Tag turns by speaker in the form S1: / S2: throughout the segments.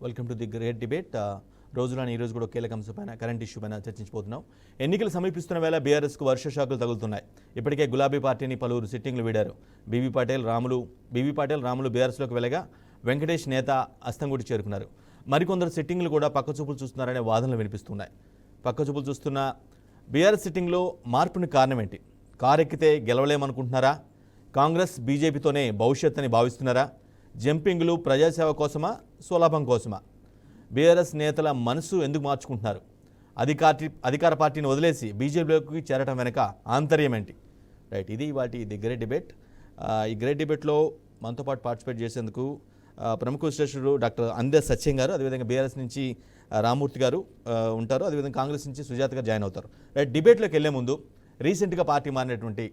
S1: Welcome to the great debate. రోజులోని ఈరోజు కూడా కీలక అంశంపైన కరెంట్ ఇష్యూ పైన చర్చించబోతున్నాం. ఎన్నికలు సమీపిస్తున్న వేళ బీఆర్ఎస్కు వర్ష షాకులు తగులుతున్నాయి. ఇప్పటికే గులాబీ పార్టీని పలువురు సిట్టింగ్లు వీడారు. బీవీ పాటిల్ రాములు బీఆర్ఎస్లోకి వెళ్ళగా వెంకటేష్ నేత అస్తంగుడి చేరుకున్నారు. మరికొందరు సిట్టింగ్లు కూడా పక్కచూపులు చూస్తున్నారనే వాదనలు వినిపిస్తున్నాయి. పక్కచూపులు చూస్తున్న బీఆర్ఎస్ సిట్టింగ్లో మార్పుని కారణం ఏంటి? కారెక్కితే గెలవలేమనుకుంటున్నారా? కాంగ్రెస్ బీజేపీతోనే భవిష్యత్ అని భావిస్తున్నారా? జంపింగ్లు ప్రజాసేవ కోసమా, స్వలాభం కోసమా? బీఆర్ఎస్ నేతల మనసు ఎందుకు మార్చుకుంటున్నారు? అధికార పార్టీని వదిలేసి బీజేపీలోకి చేరటం వెనక ఆంతర్యం ఏంటి? రైట్, ఇది వాటి ది గ్రేట్ డిబేట్. ఈ గ్రేట్ డిబేట్లో మనతో పాటు పార్టిసిపేట్ చేసేందుకు ప్రముఖ విశ్లేషకుడు డాక్టర్ అందే సత్యం గారు, అదేవిధంగా బీఆర్ఎస్ నుంచి రామూర్తి గారు ఉంటారు, అదేవిధంగా కాంగ్రెస్ నుంచి సుజాత గారు జాయిన్ అవుతారు. రైట్, డిబేట్లోకి వెళ్లే ముందు రీసెంట్గా పార్టీ మారినటువంటి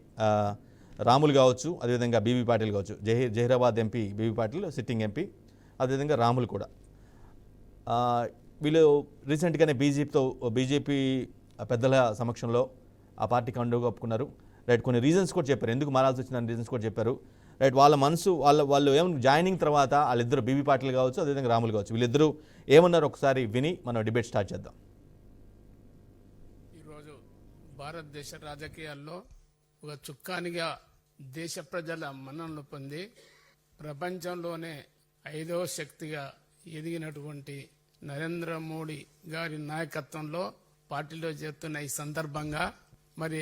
S1: రాములు కావచ్చు, అదేవిధంగా బీవీ పాటిల్ కావచ్చు, Zaheerabad MP B V Patil sitting MP, అదేవిధంగా రాములు కూడా వీళ్ళు రీసెంట్గానే బీజేపీ పెద్దల సమక్షంలో ఆ పార్టీకి అండగా ఒప్పుకున్నారు. రైట్, కొన్ని రీజన్స్ కూడా చెప్పారు, ఎందుకు మారాల్సి వచ్చిందని రీజన్స్ కూడా చెప్పారు. రైట్, వాళ్ళ మనసు వాళ్ళు ఏమన్నా జాయినింగ్ తర్వాత వాళ్ళిద్దరు బీవీ పాటిల్ కావచ్చు, అదేవిధంగా రాములు కావచ్చు, వీళ్ళిద్దరూ ఏమన్నారు ఒకసారి విని మనం డిబేట్ స్టార్ట్ చేద్దాం.
S2: ఈరోజు భారతదేశ రాజకీయాల్లో ఒక చుక్కానిగా దేశ ప్రజల మన్ననలు పొంది ప్రపంచంలోనే 5వ శక్తిగా ఎదిగినటువంటి నరేంద్ర మోడీ గారి నాయకత్వంలో పార్టీలో చేస్తున్న ఈ సందర్భంగా మరి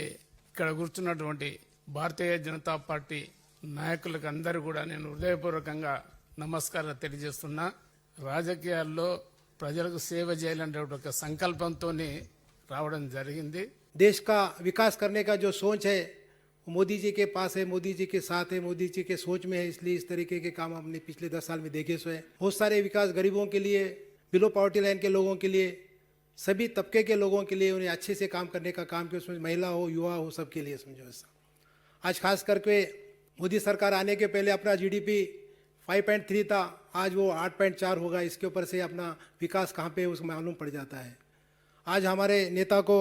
S2: ఇక్కడ కూర్చున్నటువంటి భారతీయ జనతా పార్టీ నాయకులకు అందరూ కూడా నేను హృదయపూర్వకంగా నమస్కారాలు తెలియజేస్తున్నా. రాజకీయాల్లో ప్రజలకు సేవ చేయాలనే ఒక సంకల్పంతో రావడం జరిగింది.
S3: देश का विकास करने का जो सोच है वो मोदी जी के पास है, मोदी जी के साथ है, मोदी जी के सोच में है, इसलिए इस तरीके के काम हमने पिछले 10 साल में देखे सो है. बहुत सारे विकास गरीबों के लिए, बिलो पॉवर्टी लाइन के लोगों के लिए, सभी तबके के लोगों के लिए उन्हें अच्छे से काम करने का काम किया. उसमें महिला हो, युवा हो, सबके लिए समझो ऐसा. आज खास करके मोदी सरकार आने के पहले अपना GDP 5.3 था, आज वो 8.4 होगा. इसके ऊपर से अपना विकास कहाँ पे उसको मालूम पड़ जाता है. आज हमारे नेता को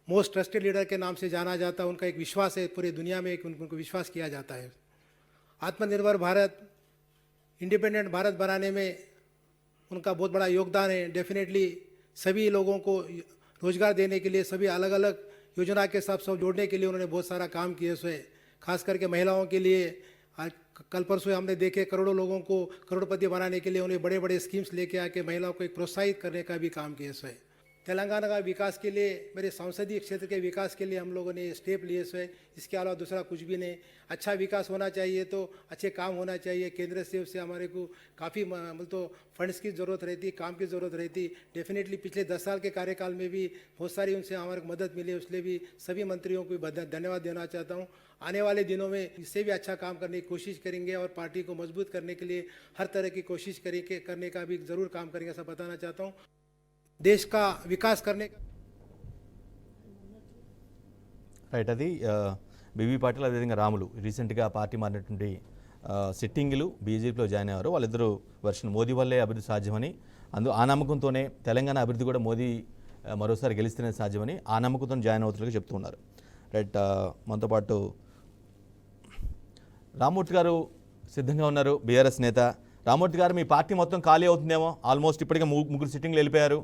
S3: मोस्ट ट्रस्टेड लीडर के नाम से जाना जाता है. उनका एक विश्वास है पूरी दुनिया में, उनको विश्वास किया जाता है. आत्मनिर्भर भारत, इंडिपेंडेंट भारत बनाने में उनका बहुत बड़ा योगदान है. डेफिनेटली सभी लोगों को रोजगार देने के लिए, सभी अलग अलग योजना के साथ सब जोड़ने के लिए उन्होंने बहुत सारा काम किए सो है. खास करके महिलाओं के लिए आज कल परसों हमने देखे करोड़ों लोगों को करोड़पति बनाने के लिए उन्हें बड़े बड़े स्कीम्स लेके आके महिलाओं को एक प्रोत्साहित करने का भी काम किए सो है. तेलंगाना का विकास के लिए, मेरे संसदीय क्षेत्र के विकास के लिए हम लोगों ने स्टेप लिए सो है. इसके अलावा दूसरा कुछ भी नहीं. अच्छा विकास होना चाहिए तो अच्छे काम होना चाहिए. केंद्र से हमारे को काफ़ी मतलब तो फंड्स की ज़रूरत रहती, काम की ज़रूरत रहती. डेफिनेटली पिछले 10 साल के कार्यकाल में भी बहुत सारी उनसे हमारे को मदद मिली, इसलिए भी सभी मंत्रियों को धन्यवाद देना चाहता हूँ. आने वाले दिनों में इससे भी अच्छा काम करने की कोशिश करेंगे और पार्टी को मजबूत करने के लिए हर तरह की कोशिश करने का भी ज़रूर काम करेंगे, ऐसा बताना चाहता हूँ. देश का विकास करने का
S1: రైట్, అది బీవీ పాటిల్ అదేవిధంగా రాములు రీసెంట్గా పార్టీ మారినటువంటి సిట్టింగ్లు బీజేపీలో జాయిన్ అయ్యారు. వాళ్ళిద్దరూ వర్షన్ మోదీ వల్లే అభివృద్ధి సాధ్యమని, ఆ నమ్మకంతోనే తెలంగాణ అభివృద్ధి కూడా మోదీ మరోసారి గెలిస్తేనే సాధ్యమని ఆ నమ్మకంతో జాయిన్ అవుతున్నట్లుగా చెప్తున్నారు. రైట్, మనతో పాటు రామూర్తి గారు సిద్ధంగా ఉన్నారు, బీఆర్ఎస్ నేత. రామూర్తి గారు, మీ పార్టీ మొత్తం ఖాళీ అవుతుందేమో. ఆల్మోస్ట్ ఇప్పటికే ముగ్గురు సిట్టింగ్లు వెళ్ళిపోయారు.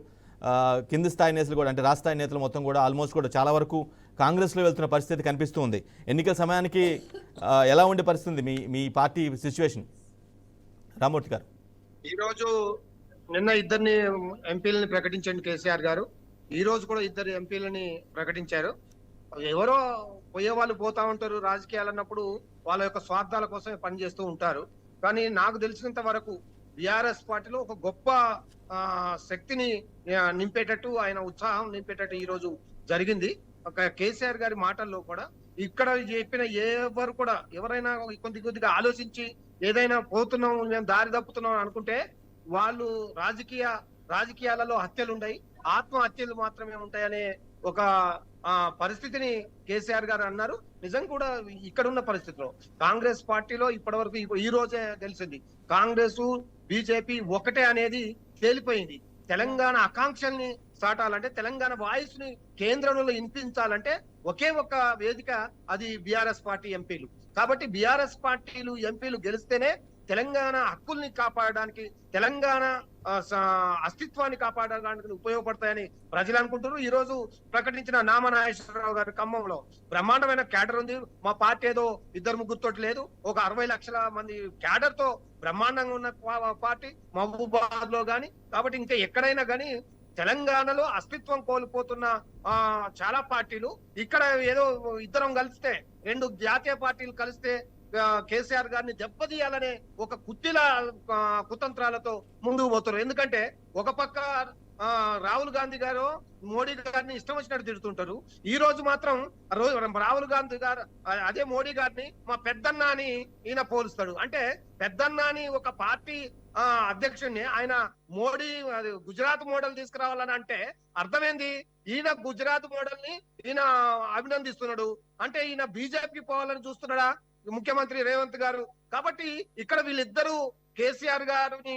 S1: కింది స్థాయి నేతలు కూడా, అంటే రాష్ట్ర స్థాయి నేతలు మొత్తం కూడా ఆల్మోస్ట్ కూడా చాలా వరకు కాంగ్రెస్లో వెళ్తున్న పరిస్థితి కనిపిస్తూ ఉంది. ఎన్నికల సమయానికి ఎలా ఉండే పరిస్థితి మీ పార్టీ సిచ్యువేషన్? రామూర్తి గారు,
S4: ఈరోజు నిన్న ఇద్దరిని ఎంపీలని ప్రకటించండి కేసీఆర్ గారు, ఈ రోజు కూడా ఇద్దరు ఎంపీలని ప్రకటించారు. ఎవరో పోయే వాళ్ళు పోతా ఉంటారు. రాజకీయాలు అన్నప్పుడు వాళ్ళ యొక్క స్వార్థాల కోసమే పనిచేస్తూ ఉంటారు. కానీ నాకు తెలిసినంత వరకు బీఆర్ఎస్ పార్టీలో ఒక గొప్ప శక్తిని నింపేటట్టు, ఆయన ఉత్సాహం నింపేటట్టు ఈ రోజు జరిగింది. ఒక కేసీఆర్ గారి మాటల్లో కూడా ఇక్కడ చెప్పిన ఎవరు కూడా ఎవరైనా కొద్దిగా ఆలోచించి ఏదైనా పోతున్నాం, మేము దారి తప్పుతున్నాం అనుకుంటే వాళ్ళు రాజకీయాలలో హత్యలు ఉన్నాయి, ఆత్మహత్యలు మాత్రమే ఉంటాయనే ఒక పరిస్థితిని కేసీఆర్ గారు అన్నారు. నిజం కూడా ఇక్కడున్న పరిస్థితిలో కాంగ్రెస్ పార్టీలో ఇప్పటివరకు ఈ రోజే తెలిసింది, కాంగ్రెస్ బీజేపీ ఒకటే అనేది తేలిపోయింది. తెలంగాణ ఆకాంక్షల్ని చాటాలంటే, తెలంగాణ వాయిస్ ని కేంద్రంలో వినిపించాలంటే ఒకే ఒక వేదిక, అది బీఆర్ఎస్ పార్టీ ఎంపీలు. కాబట్టి బీఆర్ఎస్ పార్టీలు ఎంపీలు గెలిస్తేనే తెలంగాణ హక్కుల్ని కాపాడడానికి, తెలంగాణ అస్తిత్వాన్ని కాపాడడానికి ఉపయోగపడతాయని ప్రజలు అనుకుంటున్నారు. ఈ రోజు ప్రకటించిన నామా నాగేశ్వరరావు గారి ఖమ్మంలో బ్రహ్మాండమైన క్యాడర్ ఉంది. మా పార్టీ ఏదో 2-3 లేదు, ఒక 60 లక్షల మంది క్యాడర్ తో బ్రహ్మాండంగా ఉన్న పార్టీ మహబూబాబాద్ లో గాని. కాబట్టి ఇంకా ఎక్కడైనా గానీ తెలంగాణలో అస్తిత్వం కోల్పోతున్న చాలా పార్టీలు ఇక్కడ ఏదో ఇద్దరం కలిస్తే, 2 జాతీయ పార్టీలు కలిస్తే కేసీఆర్ గారిని దెబ్బతీయాలనే ఒక కుట్టిల కుతంత్రాలతో ముందుకు పోతున్నారు. ఎందుకంటే ఒక పక్క రాహుల్ గాంధీ గారు మోడీ గారిని ఇష్టం వచ్చినట్టు తిడుతుంటారు. ఈ రోజు మాత్రం రాహుల్ గాంధీ గారు అదే మోడీ గారిని మా పెద్దన్న అని ఈయన పోలుస్తాడు. అంటే పెద్దన్న అని ఒక పార్టీ అధ్యక్షుడిని ఆయన మోడీ గుజరాత్ మోడల్ తీసుకురావాలని అంటే అర్థమైంది, ఈయన గుజరాత్ మోడల్ ని ఈయన అభినందిస్తున్నాడు. అంటే ఈయన బీజేపీ పోవాలని చూస్తున్నాడా ముఖ్యమంత్రి రేవంత్ గారు? కాబట్టి ఇక్కడ వీళ్ళిద్దరూ కేసీఆర్ గారిని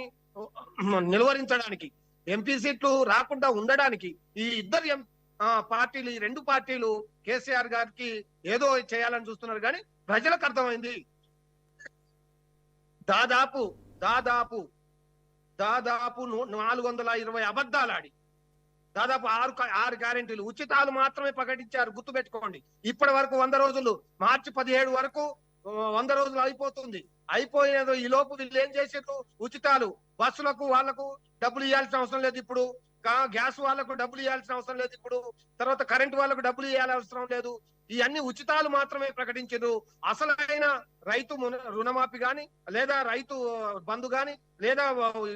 S4: నిలువరించడానికి, ఎంపీ సీట్లు రాకుండా ఉండడానికి ఈ ఇద్దరు పార్టీలు, ఈ 2 పార్టీలు కేసీఆర్ గారికి ఏదో చేయాలని చూస్తున్నారు. కానీ ప్రజలకు అర్థమైంది, దాదాపు 420 అబద్ధాలు ఆడి దాదాపు 6 గ్యారెంటీలు ఉచితాలు మాత్రమే ప్రకటించారు. గుర్తుపెట్టుకోండి. ఇప్పటి వరకు 100 రోజులు, మార్చి 17 వరకు 100 రోజులు అయిపోతుంది. అయిపోయినదో ఈ లోపు వీళ్ళు ఏం చేసారు? ఉచితాలు, బస్సులకు వాళ్ళకు డబ్బులు ఇవ్వాల్సిన అవసరం లేదు ఇప్పుడు, గ్యాస్ వాళ్ళకు డబ్బులు ఇవ్వాల్సిన అవసరం లేదు ఇప్పుడు, తర్వాత కరెంట్ వాళ్ళకు డబ్బులు ఇవ్వాల్సిన అవసరం లేదు. ఈ అన్ని ఉచితాలు మాత్రమే ప్రకటించారు. అసలైన రైతు రుణమాఫీ గాని, లేదా రైతు బంధు గాని, లేదా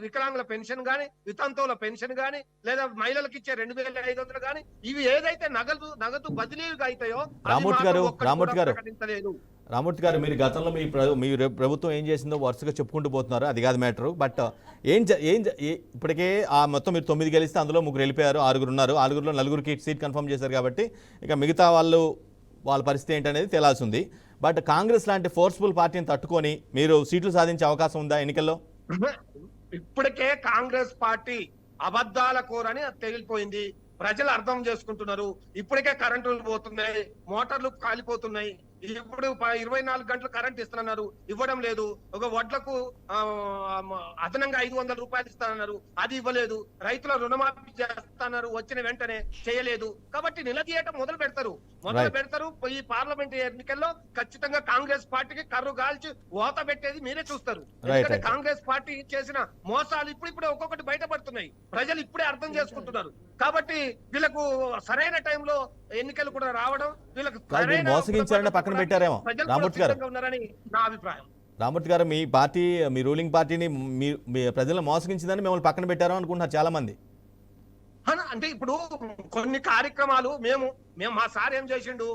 S4: వికలాంగుల పెన్షన్ గాని, వితంతువుల పెన్షన్ గాని, లేదా మహిళలకు ఇచ్చే 2500 గాని, ఇవి ఏదైతే నగదు బదిలీగా అవుతాయో ప్రకటించలేదు.
S1: రామూర్తి గారు, మీరు గతంలో మీ ప్రభుత్వం ఏం చేసిందో వరుసగా చెప్పుకుంటూ పోతున్నారు, అది కాదు మ్యాటర్. బట్ ఇప్పటికే మొత్తం మీరు 9 గెలిస్తే అందులో 3 వెళ్ళిపోయారు, 6 ఉన్నారు. 6లో 4కి సీట్ కన్ఫర్మ్ చేశారు. కాబట్టి ఇక మిగతా వాళ్ళ పరిస్థితి ఏంటనేది తేలాల్సి ఉంది. బట్ కాంగ్రెస్ లాంటి ఫోర్స్ఫుల్ పార్టీని తట్టుకొని మీరు సీట్లు సాధించే అవకాశం ఉందా ఎన్నికల్లో?
S4: ఇప్పటికే కాంగ్రెస్ పార్టీ అబద్ధాల కోరని తేలిపోయింది. ప్రజలు అర్థం చేసుకుంటున్నారు. ఇప్పటికే కరెంటులు పోతున్నాయి, మోటార్లు కాలిపోతున్నాయి. ఇప్పుడు 24 గంటలు కరెంట్ ఇస్తున్నారు, ఇవ్వడం లేదు. ఒక వడ్లకు అదనంగా 500 రూపాయలు ఇస్తానన్నారు, అది ఇవ్వలేదు. రైతుల రుణమాఫీ చేస్తున్నారు, వచ్చిన వెంటనే చేయలేదు. కాబట్టి నిలదీయటం మొదలు పెడతారు. ఈ పార్లమెంట్ ఎన్నికల్లో ఖచ్చితంగా కాంగ్రెస్ పార్టీకి కర్రు గాల్చి ఓత పెట్టేది మీరే చూస్తారు. ఎందుకంటే కాంగ్రెస్ పార్టీ చేసిన మోసాలు ఇప్పుడిప్పుడే ఒక్కొక్కటి బయటపడుతున్నాయి. ప్రజలు ఇప్పుడే అర్థం చేసుకుంటున్నారు. కాబట్టి వీళ్ళకు సరైన టైంలో ఎన్నికలు కూడా రావడం, వీళ్ళకి
S1: మోసగించారని పక్కన పెట్టారేమో రామూర్తి గారు.
S4: నా అభిప్రాయం.
S1: రామూర్తి గారు, మీ రూలింగ్ పార్టీని మీ ప్రజలను మోసగించిందని మిమ్మల్ని పక్కన పెట్టారో అనుకుంటున్నారు చాలా మంది.
S4: అంటే ఇప్పుడు కొన్ని కార్యక్రమాలు మేము మా సార్ ఏం చేసిండు,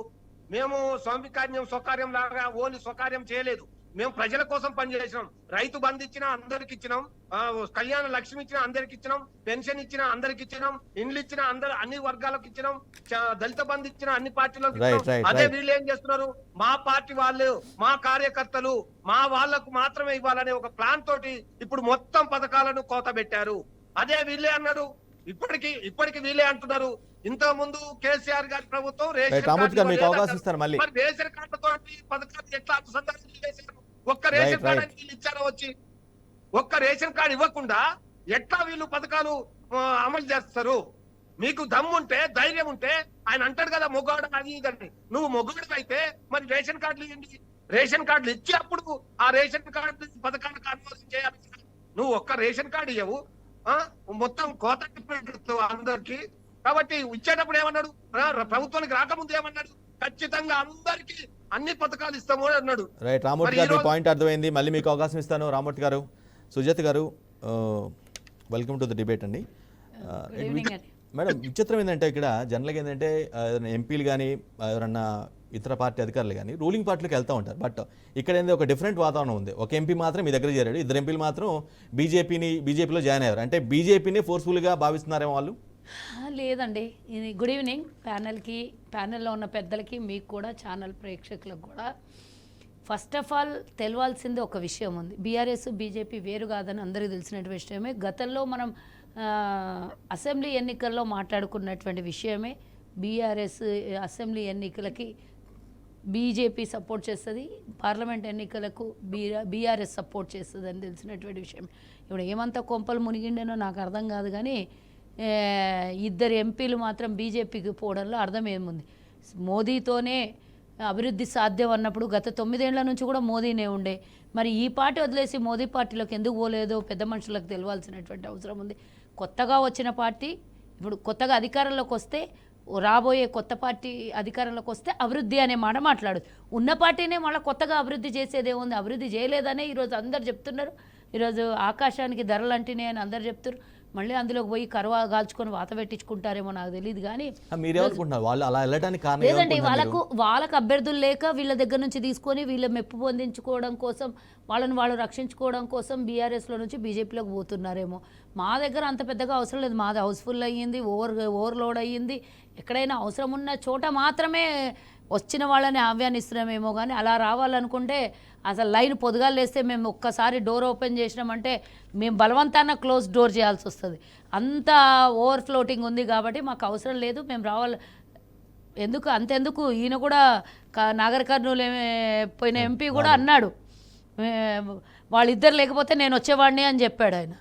S4: మేము స్వామికార్యం స్వకార్యం లాగా ఓన్లీ స్వకార్యం చేయలేదు. మేము ప్రజల కోసం పనిచేసినాం. రైతు బంధు ఇచ్చినా అందరికి ఇచ్చినాం, కళ్యాణ లక్ష్మి ఇచ్చినా అందరికి ఇచ్చినాం, పెన్షన్ ఇచ్చినా అందరికి ఇచ్చినాం, ఇండ్లు ఇచ్చినా అన్ని వర్గాలకు ఇచ్చినాం, దళిత బంధు ఇచ్చినా అన్ని పార్టీలకు ఇచ్చినాం. అదే వీళ్ళు ఏం చేస్తున్నారు, మా పార్టీ వాళ్ళు, మా కార్యకర్తలు, మా వాళ్లకు మాత్రమే ఇవ్వాలనే ఒక ప్లాన్ తోటి ఇప్పుడు మొత్తం పథకాలను కోత పెట్టారు. అదే వీళ్ళే అన్నారు, ఇప్పటికి వీళ్ళే అంటున్నారు. ఇంత ముందు కేసీఆర్ గారి ప్రభుత్వం రేషన్ కార్డులతో పథకాలు ఎట్లా అనుసంధానం చేశారు? ఒక్క రేషన్ కార్డు అని వీళ్ళు ఇచ్చారో వచ్చి, ఒక్క రేషన్ కార్డు ఇవ్వకుండా ఎట్లా వీళ్ళు పథకాలు అమలు చేస్తారు? మీకు దమ్ముంటే, ధైర్యం ఉంటే, ఆయన అంటాడు కదా మొగాడు అది ఇదని, నువ్వు మొగాడు అయితే మరి రేషన్ కార్డులు ఇవ్వండి. రేషన్ కార్డులు ఇచ్చి అప్పుడు ఆ రేషన్ కార్డు పథకానికి అనుమతి చేయాలి. నువ్వు ఒక్క రేషన్ కార్డు ఇవ్వవు, మొత్తం కోత అందరికి. కాబట్టి ఇచ్చేటప్పుడు ఏమన్నాడు, ప్రభుత్వానికి రాకముందు ఏమన్నాడు, ఖచ్చితంగా అందరికి అన్ని పథకాలు ఇస్తాము అని అన్నాడు.
S1: రైట్, రామూర్తి గారు పాయింట్ అర్థమైంది. మళ్ళీ మీకు అవకాశం ఇస్తాను. రామూర్తి గారు, సుజాత గారు, వెల్కమ్ టు ద డిబేట్ అండి. మేడం, విచిత్రం ఏంటంటే ఇక్కడ జనరల్గా ఏంటంటే ఎంపీలు కానీ ఎవరన్నా ఇతర పార్టీ అధికారులు కానీ రూలింగ్ పార్టీలకు వెళ్తూ ఉంటారు. బట్ ఇక్కడ ఏంది ఒక డిఫరెంట్ వాతావరణం ఉంది. ఒక ఎంపీ మాత్రం మీ దగ్గర చేరాడు, 2 ఎంపీలు మాత్రం బీజేపీలో జాయిన్ అయ్యారు. అంటే బీజేపీని ఫోర్స్ఫుల్గా భావిస్తున్నారేమో వాళ్ళు?
S5: లేదండి. ఇది గుడ్ ఈవినింగ్ ప్యానెల్లో ఉన్న పెద్దలకి, మీకు కూడా, ఛానల్ ప్రేక్షకులకు కూడా. ఫస్ట్ ఆఫ్ ఆల్ తెలవాల్సింది ఒక విషయం ఉంది. బీఆర్ఎస్ బీజేపీ వేరు కాదని అందరికీ తెలిసినటువంటి విషయమే. గతంలో మనం అసెంబ్లీ ఎన్నికల్లో మాట్లాడుకున్నటువంటి విషయమే. బీఆర్ఎస్ అసెంబ్లీ ఎన్నికలకి బీజేపీ సపోర్ట్ చేస్తుంది, పార్లమెంట్ ఎన్నికలకు బీఆర్ఎస్ సపోర్ట్ చేస్తుంది అని తెలిసినటువంటి విషయం. ఇప్పుడు ఏమంతా కొంపలు మునిగిండేనో నాకు అర్థం కాదు, కానీ ఇద్దరు ఎంపీలు మాత్రం బీజేపీకి పోవడంలో అర్థం ఏముంది. మోదీతోనే అభివృద్ధి సాధ్యం అన్నప్పుడు గత 9 ఏళ్ల నుంచి కూడా మోదీనే ఉండే. మరి ఈ పార్టీ వదిలేసి మోదీ పార్టీలోకి ఎందుకు పోలేదో పెద్ద మనుషులకు తెలియాల్సినటువంటి అవసరం ఉంది. కొత్తగా వచ్చిన పార్టీ ఇప్పుడు కొత్తగా అధికారంలోకి వస్తే, రాబోయే కొత్త పార్టీ అధికారంలోకి వస్తే అభివృద్ధి అనే మాట మాట్లాడు. ఉన్న పార్టీనే మళ్ళీ కొత్తగా అభివృద్ధి చేసేదేముంది? అభివృద్ధి చేయలేదనే ఈరోజు అందరు చెప్తున్నారు. ఈరోజు ఆకాశానికి ధరలు అంటినాయి అని అందరు చెప్తున్నారు. మళ్ళీ అందులోకి పోయి కరువా కాల్చుకొని వాత పెట్టించుకుంటారేమో నాకు తెలియదు. కానీ
S1: మీరేమనుకుంటున్నారు వాళ్ళు అలా వెళ్ళడానికి కారణం
S5: లేదండి,
S1: ఏమనుకుంటున్నారు
S5: వాళ్ళకు అభ్యర్థులు లేక వీళ్ళ దగ్గర నుంచి తీసుకొని వీళ్ళ మెప్పు పొందించుకోవడం కోసం, వాళ్ళని వాళ్ళు రక్షించుకోవడం కోసం బీఆర్ఎస్లో నుంచి బీజేపీలోకి పోతున్నారేమో. మా దగ్గర అంత పెద్దగా అవసరం లేదు. మాది హౌస్ఫుల్ అయ్యింది, ఓవర్లోడ్ అయ్యింది. ఎక్కడైనా అవసరం ఉన్న చోట మాత్రమే వచ్చిన వాళ్ళని ఆహ్వానిస్తున్నామేమో. కానీ అలా రావాలనుకుంటే అసలు లైన్ పొద్దుగాలు లేస్తే మేము ఒక్కసారి డోర్ ఓపెన్ చేసినామంటే మేము బలవంతాన క్లోజ్ డోర్ చేయాల్సి వస్తుంది. అంత ఓవర్ ఫ్లోటింగ్ ఉంది కాబట్టి మాకు అవసరం లేదు, మేము రావాలి. అంతెందుకు ఈయన కూడా నాగర్ కర్నూలు పోయిన ఎంపీ కూడా అన్నాడు, వాళ్ళిద్దరు లేకపోతే నేను వచ్చేవాడిని అని చెప్పాడు ఆయన.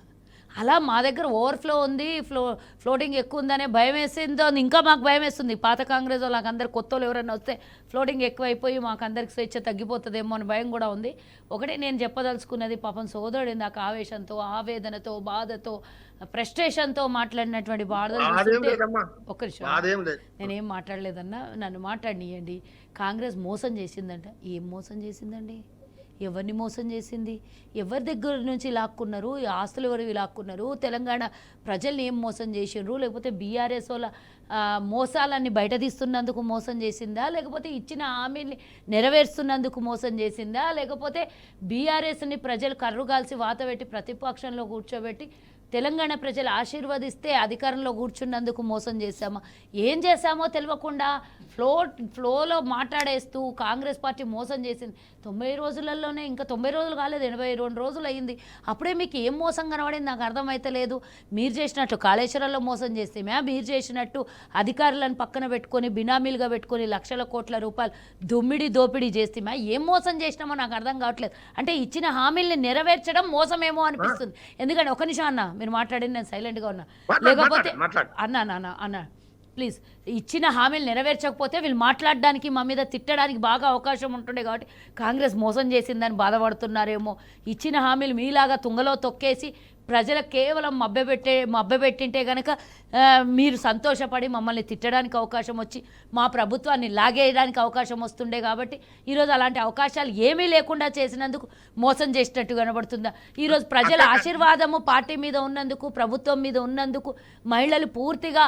S5: అలా మా దగ్గర ఓవర్ఫ్లో ఉంది, ఫ్లోటింగ్ ఎక్కువ ఉందనే భయం వేసిందో ఇంకా మాకు భయం వేస్తుంది. పాత కాంగ్రెస్ వాళ్ళకి అందరు కొత్త వాళ్ళు ఎవరైనా వస్తే ఫ్లోటింగ్ ఎక్కువైపోయి మాకు అందరికి స్వేచ్ఛ తగ్గిపోతుందేమో అని భయం కూడా ఉంది. ఒకటే నేను చెప్పదలుచుకున్నది, పాపం సోదరుడు నాకు ఆవేశంతో, ఆవేదనతో, బాధతో, ఫ్రస్ట్రేషన్తో మాట్లాడినటువంటి బాధలు ఒక్క నిమిషం, నేనేం మాట్లాడలేదన్నా, నన్ను మాట్లాడినియండి. కాంగ్రెస్ మోసం చేసిందంట. ఏం మోసం చేసిందండి? ఎవరిని మోసం చేసింది? ఎవరి దగ్గర నుంచి లాక్కున్నారు? ఆస్తులు ఎవరివి లాక్కున్నారు? తెలంగాణ ప్రజల్ని ఏం మోసం చేసిండ్రు? లేకపోతే బీఆర్ఎస్ వాళ్ళ మోసాలన్నీ బయట తీస్తున్నందుకు మోసం చేసిందా? లేకపోతే ఇచ్చిన హామీని నెరవేరుస్తున్నందుకు మోసం చేసిందా? లేకపోతే బీఆర్ఎస్ని ప్రజలు కర్రుగాల్సి వాత పెట్టి ప్రతిపక్షంలో కూర్చోబెట్టి తెలంగాణ ప్రజలు ఆశీర్వదిస్తే అధికారంలో కూర్చున్నందుకు మోసం చేశామా? ఏం చేశామో తెలియకుండా ఫ్లోలో మాట్లాడేస్తూ కాంగ్రెస్ పార్టీ మోసం చేసింది. 90 రోజులలోనే, ఇంకా 90 రోజులు కాలేదు, 82 రోజులు అయ్యింది. అప్పుడే మీకు ఏం మోసం కనబడింది నాకు అర్థమైతే లేదు. మీరు చేసినట్టు కాళేశ్వరంలో మోసం చేస్తే మీరు చేసినట్టు అధికారులను పక్కన పెట్టుకొని బినామీలుగా పెట్టుకొని లక్షల కోట్ల రూపాయలు దోపిడీ చేస్తే ఏం మోసం చేసినామో నాకు అర్థం కావట్లేదు. అంటే ఇచ్చిన హామీల్ని నెరవేర్చడం మోసమేమో అనిపిస్తుంది. ఎందుకంటే ఒక నిమిషం అన్న, మీరు మాట్లాడింది నేను సైలెంట్గా ఉన్నా. లేకపోతే అన్న ప్లీజ్, ఇచ్చిన హామీలు నెరవేర్చకపోతే వీళ్ళు మాట్లాడడానికి, మా మీద తిట్టడానికి బాగా అవకాశం ఉంటుండే. కాబట్టి కాంగ్రెస్ మోసం చేసిందని బాధపడుతున్నారేమో. ఇచ్చిన హామీలు మీలాగా తుంగలో తొక్కేసి ప్రజలకు కేవలం మభ్యపెట్టింటే కనుక మీరు సంతోషపడి మమ్మల్ని తిట్టడానికి అవకాశం వచ్చి మా ప్రభుత్వాన్ని లాగేయడానికి అవకాశం వస్తుండే. కాబట్టి ఈరోజు అలాంటి అవకాశాలు ఏమీ లేకుండా చేసినందుకు మోసం చేసినట్టు కనబడుతుందా? ఈరోజు ప్రజల ఆశీర్వాదము పార్టీ మీద ఉన్నందుకు, ప్రభుత్వం మీద ఉన్నందుకు మహిళలు పూర్తిగా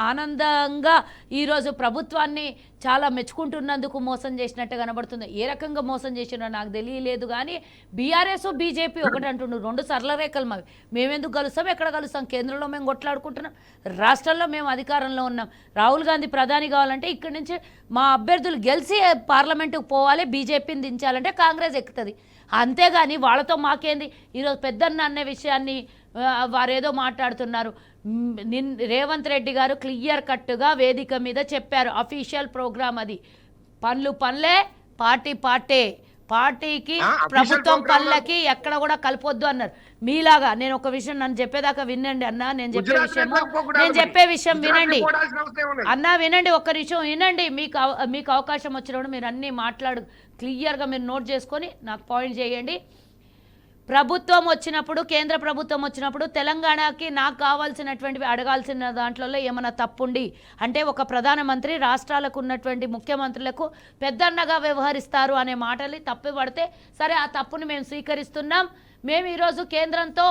S5: ఆనందంగా ఈరోజు ప్రభుత్వాన్ని చాలా మెచ్చుకుంటున్నందుకు మోసం చేసినట్టు కనబడుతుంది. ఏ రకంగా మోసం చేసినో నాకు తెలియలేదు. కానీ బీఆర్ఎస్ బీజేపీ ఒకటి అంటున్నారు, 2 సరళ రేఖలు మావి. మేమెందుకు కలుస్తాం? ఎక్కడ కలుస్తాం? కేంద్రంలో మేము కొట్లాడుకుంటున్నాం, రాష్ట్రంలో మేము అధికారంలో ఉన్నాం. రాహుల్ గాంధీ ప్రధాని కావాలంటే ఇక్కడి నుంచి మా అభ్యర్థులు గెలిచి పార్లమెంటుకు పోవాలి, బీజేపీని దించాలంటే కాంగ్రెస్ ఎక్కుతుంది. అంతేగాని వాళ్ళతో మాకేంది? ఈరోజు పెద్దన్న అనే విషయాన్ని వారేదో మాట్లాడుతున్నారు. రేవంత్ రెడ్డి గారు క్లియర్ కట్గా వేదిక మీద చెప్పారు, అఫీషియల్ ప్రోగ్రామ్ అది. పనులే, పార్టీ పార్టీకి, ప్రభుత్వం పనులకి ఎక్కడ కూడా కలపొద్దు అన్నారు. మీలాగా నేను ఒక విషయం, నన్ను చెప్పేదాకా వినండి అన్న, నేను చెప్పే విషయం వినండి అన్న, వినండి, ఒక్క నిమిషం వినండి. మీకు అవకాశం వచ్చినప్పుడు మీరు అన్నీ మాట్లాడు, క్లియర్గా మీరు నోట్ చేసుకొని నాకు పాయింట్ చేయండి. ప్రభుత్వం వచ్చినప్పుడు, కేంద్ర ప్రభుత్వం వచ్చినప్పుడు తెలంగాణకి నాకు కావాల్సినటువంటివి అడగాల్సిన దాంట్లో ఏమైనా తప్పుండి అంటే, ఒక ప్రధానమంత్రి రాష్ట్రాలకు ఉన్నటువంటి ముఖ్యమంత్రులకు పెద్దన్నగా వ్యవహరిస్తారు అనే మాటలు తప్పు పడితే సరే, ఆ తప్పుని మేము స్వీకరిస్తున్నాం. మేము ఈరోజు కేంద్రంతో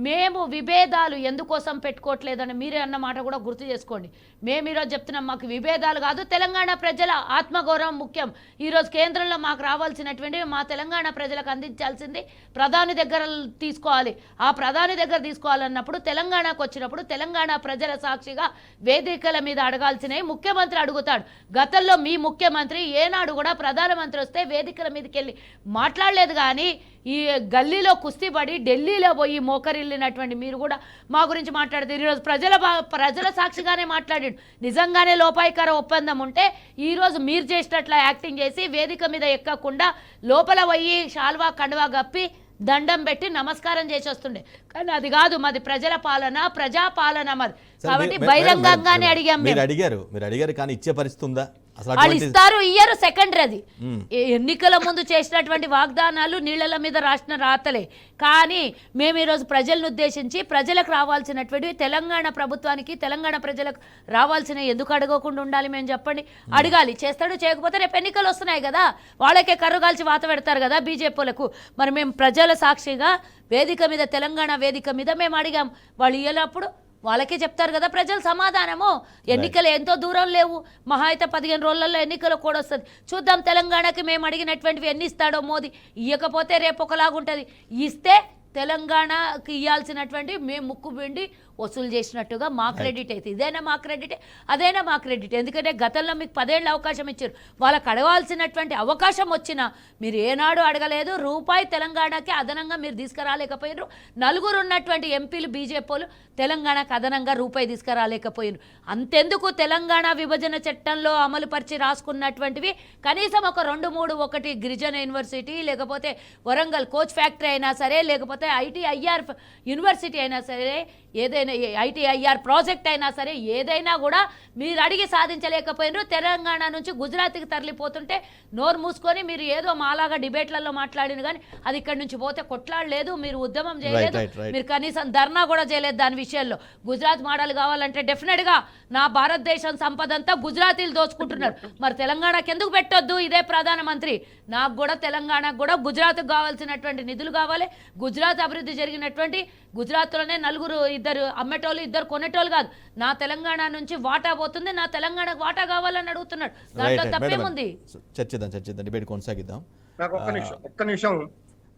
S5: మేము విభేదాలు ఎందుకోసం పెట్టుకోవట్లేదని మీరే అన్న మాట కూడా గుర్తు చేసుకోండి. మేము ఈరోజు చెప్తున్నాం, మాకు విభేదాలు కాదు, తెలంగాణ ప్రజల ఆత్మగౌరవం ముఖ్యం. ఈరోజు కేంద్రంలో మాకు రావాల్సినటువంటి, మా తెలంగాణ ప్రజలకు అందించాల్సింది ప్రధాని దగ్గర తీసుకోవాలి. ఆ ప్రధాని దగ్గర తీసుకోవాలన్నప్పుడు తెలంగాణకు వచ్చినప్పుడు తెలంగాణ ప్రజల సాక్షిగా వేదికల మీద అడగాల్సినవి ముఖ్యమంత్రి అడుగుతాడు. గతంలో మీ ముఖ్యమంత్రి ఏనాడు కూడా ప్రధానమంత్రి వస్తే వేదికల మీదకి వెళ్ళి మాట్లాడలేదు. కానీ ఈ గల్లీలో కుస్తీ పడి ఢిల్లీలో పోయి మోకరిల్లినటువంటి మీరు కూడా మా గురించి మాట్లాడితే ఈరోజు ప్రజల సాక్షిగానే మాట్లాడాడు. నిజంగానే లోపాయికార ఒప్పందం ఉంటే ఈరోజు మీరు చేసినట్ల యాక్టింగ్ చేసి వేదిక మీద ఎక్కకుండా లోపల పోయి షాల్వా కండువా గప్పి దండం పెట్టి నమస్కారం చేసి వస్తుండే. కానీ అది కాదు, మాది ప్రజల పాలన, ప్రజాపాలన మాది. కాబట్టి బహిరంగంగానే అడిగాం.
S1: మీరు అడిగారు కానీ ఇచ్చే పరిస్థితి ఉందా అసలు?
S5: వాళ్ళు ఇస్తారు ఇయ్యరు సెకండరీ. అది ఎన్నికల ముందు చేసినటువంటి వాగ్దానాలు నీళ్ల మీద రాసిన రాతలే. కానీ మేము ఈరోజు ప్రజలను ఉద్దేశించి ప్రజలకు రావాల్సినటువంటి తెలంగాణ ప్రభుత్వానికి తెలంగాణ ప్రజలకు రావాల్సిన ఎందుకు అడగకుండా ఉండాలి మేము చెప్పండి? అడగాలి. చేస్తాడు, చేయకపోతే రేపు ఎన్నికలు వస్తున్నాయి కదా, వాళ్ళకే కర్రుగాల్చి వాత పెడతారు కదా బీజేపీలకు. మరి మేము ప్రజల సాక్షిగా వేదిక మీద, తెలంగాణ వేదిక మీద మేము అడిగాం. వాళ్ళు ఇయ్యనప్పుడు వాళ్ళకే చెప్తారు కదా ప్రజలు సమాధానము. ఎన్నికలు ఎంతో దూరం లేవు, మహా అయితే 15 రోజులలో ఎన్నికలు కూడా వస్తుంది. చూద్దాం తెలంగాణకి మేము అడిగినటువంటివి ఎన్ని ఇస్తాడో మోదీ. ఇవ్వకపోతే రేపు ఒకలాగుంటుంది, ఇస్తే తెలంగాణకి ఇవ్వాల్సినటువంటి మేము ముక్కు పిండి వసూలు చేసినట్టుగా మా క్రెడిట్ అయితే. ఇదైనా మా క్రెడిట్, అదైనా మా క్రెడిట్. ఎందుకంటే గతంలో మీకు 10 ఏళ్ళు అవకాశం ఇచ్చారు. వాళ్ళకి అడగాల్సినటువంటి అవకాశం వచ్చినా మీరు ఏనాడు అడగలేదు. రూపాయి తెలంగాణకి అదనంగా మీరు తీసుకురాలేకపోయినారు. 4 ఉన్నటువంటి ఎంపీలు బీజేపీలు తెలంగాణకు అదనంగా రూపాయి తీసుకురాలేకపోయినారు. అంతెందుకు తెలంగాణ విభజన చట్టంలో అమలు పరిచి రాసుకున్నటువంటివి కనీసం ఒక 2-3, ఒకటి గిరిజన యూనివర్సిటీ, లేకపోతే వరంగల్ కోచ్ ఫ్యాక్టరీ అయినా సరే, లేకపోతే ITIR యూనివర్సిటీ అయినా సరే, ఏదైనా ITIR ప్రాజెక్ట్ అయినా సరే, ఏదైనా కూడా మీరు అడిగి సాధించలేకపోయినారు. తెలంగాణ నుంచి గుజరాత్కి తరలిపోతుంటే నోరు మూసుకొని మీరు ఏదో మాలాగా డిబేట్లలో మాట్లాడిన కానీ అది ఇక్కడి నుంచి పోతే కొట్లాడలేదు, మీరు ఉద్యమం చేయలేదు, మీరు కనీసం ధర్నా కూడా చేయలేదు దాని విషయంలో. గుజరాత్ మోడల్ కావాలంటే డెఫినెట్గా నా భారతదేశం సంపద అంతా గుజరాతీలు దోచుకుంటున్నారు. మరి తెలంగాణకి ఎందుకు పెట్టొద్దు? ఇదే ప్రధానమంత్రి. నాకు కూడా తెలంగాణకు కూడా గుజరాత్కు కావాల్సినటువంటి నిధులు కావాలి. గుజరాత్ అభివృద్ధి జరిగినటువంటి గుజరాత్లోనే 4 ఇద్దరు అమ్మేటోళ్ళు, 2 కొనేటోళ్ళు కాదు. నా తెలంగాణ నుంచి వాటా పోతుంది, నా తెలంగాణకు వాటా కావాలని అడుగుతున్నాడు. దాంట్లో తప్పేముంది?
S1: చర్చిద్దాం, డిబేట్ కొనసాగిద్దాం.
S4: నాకు ఒక్క నిమిషం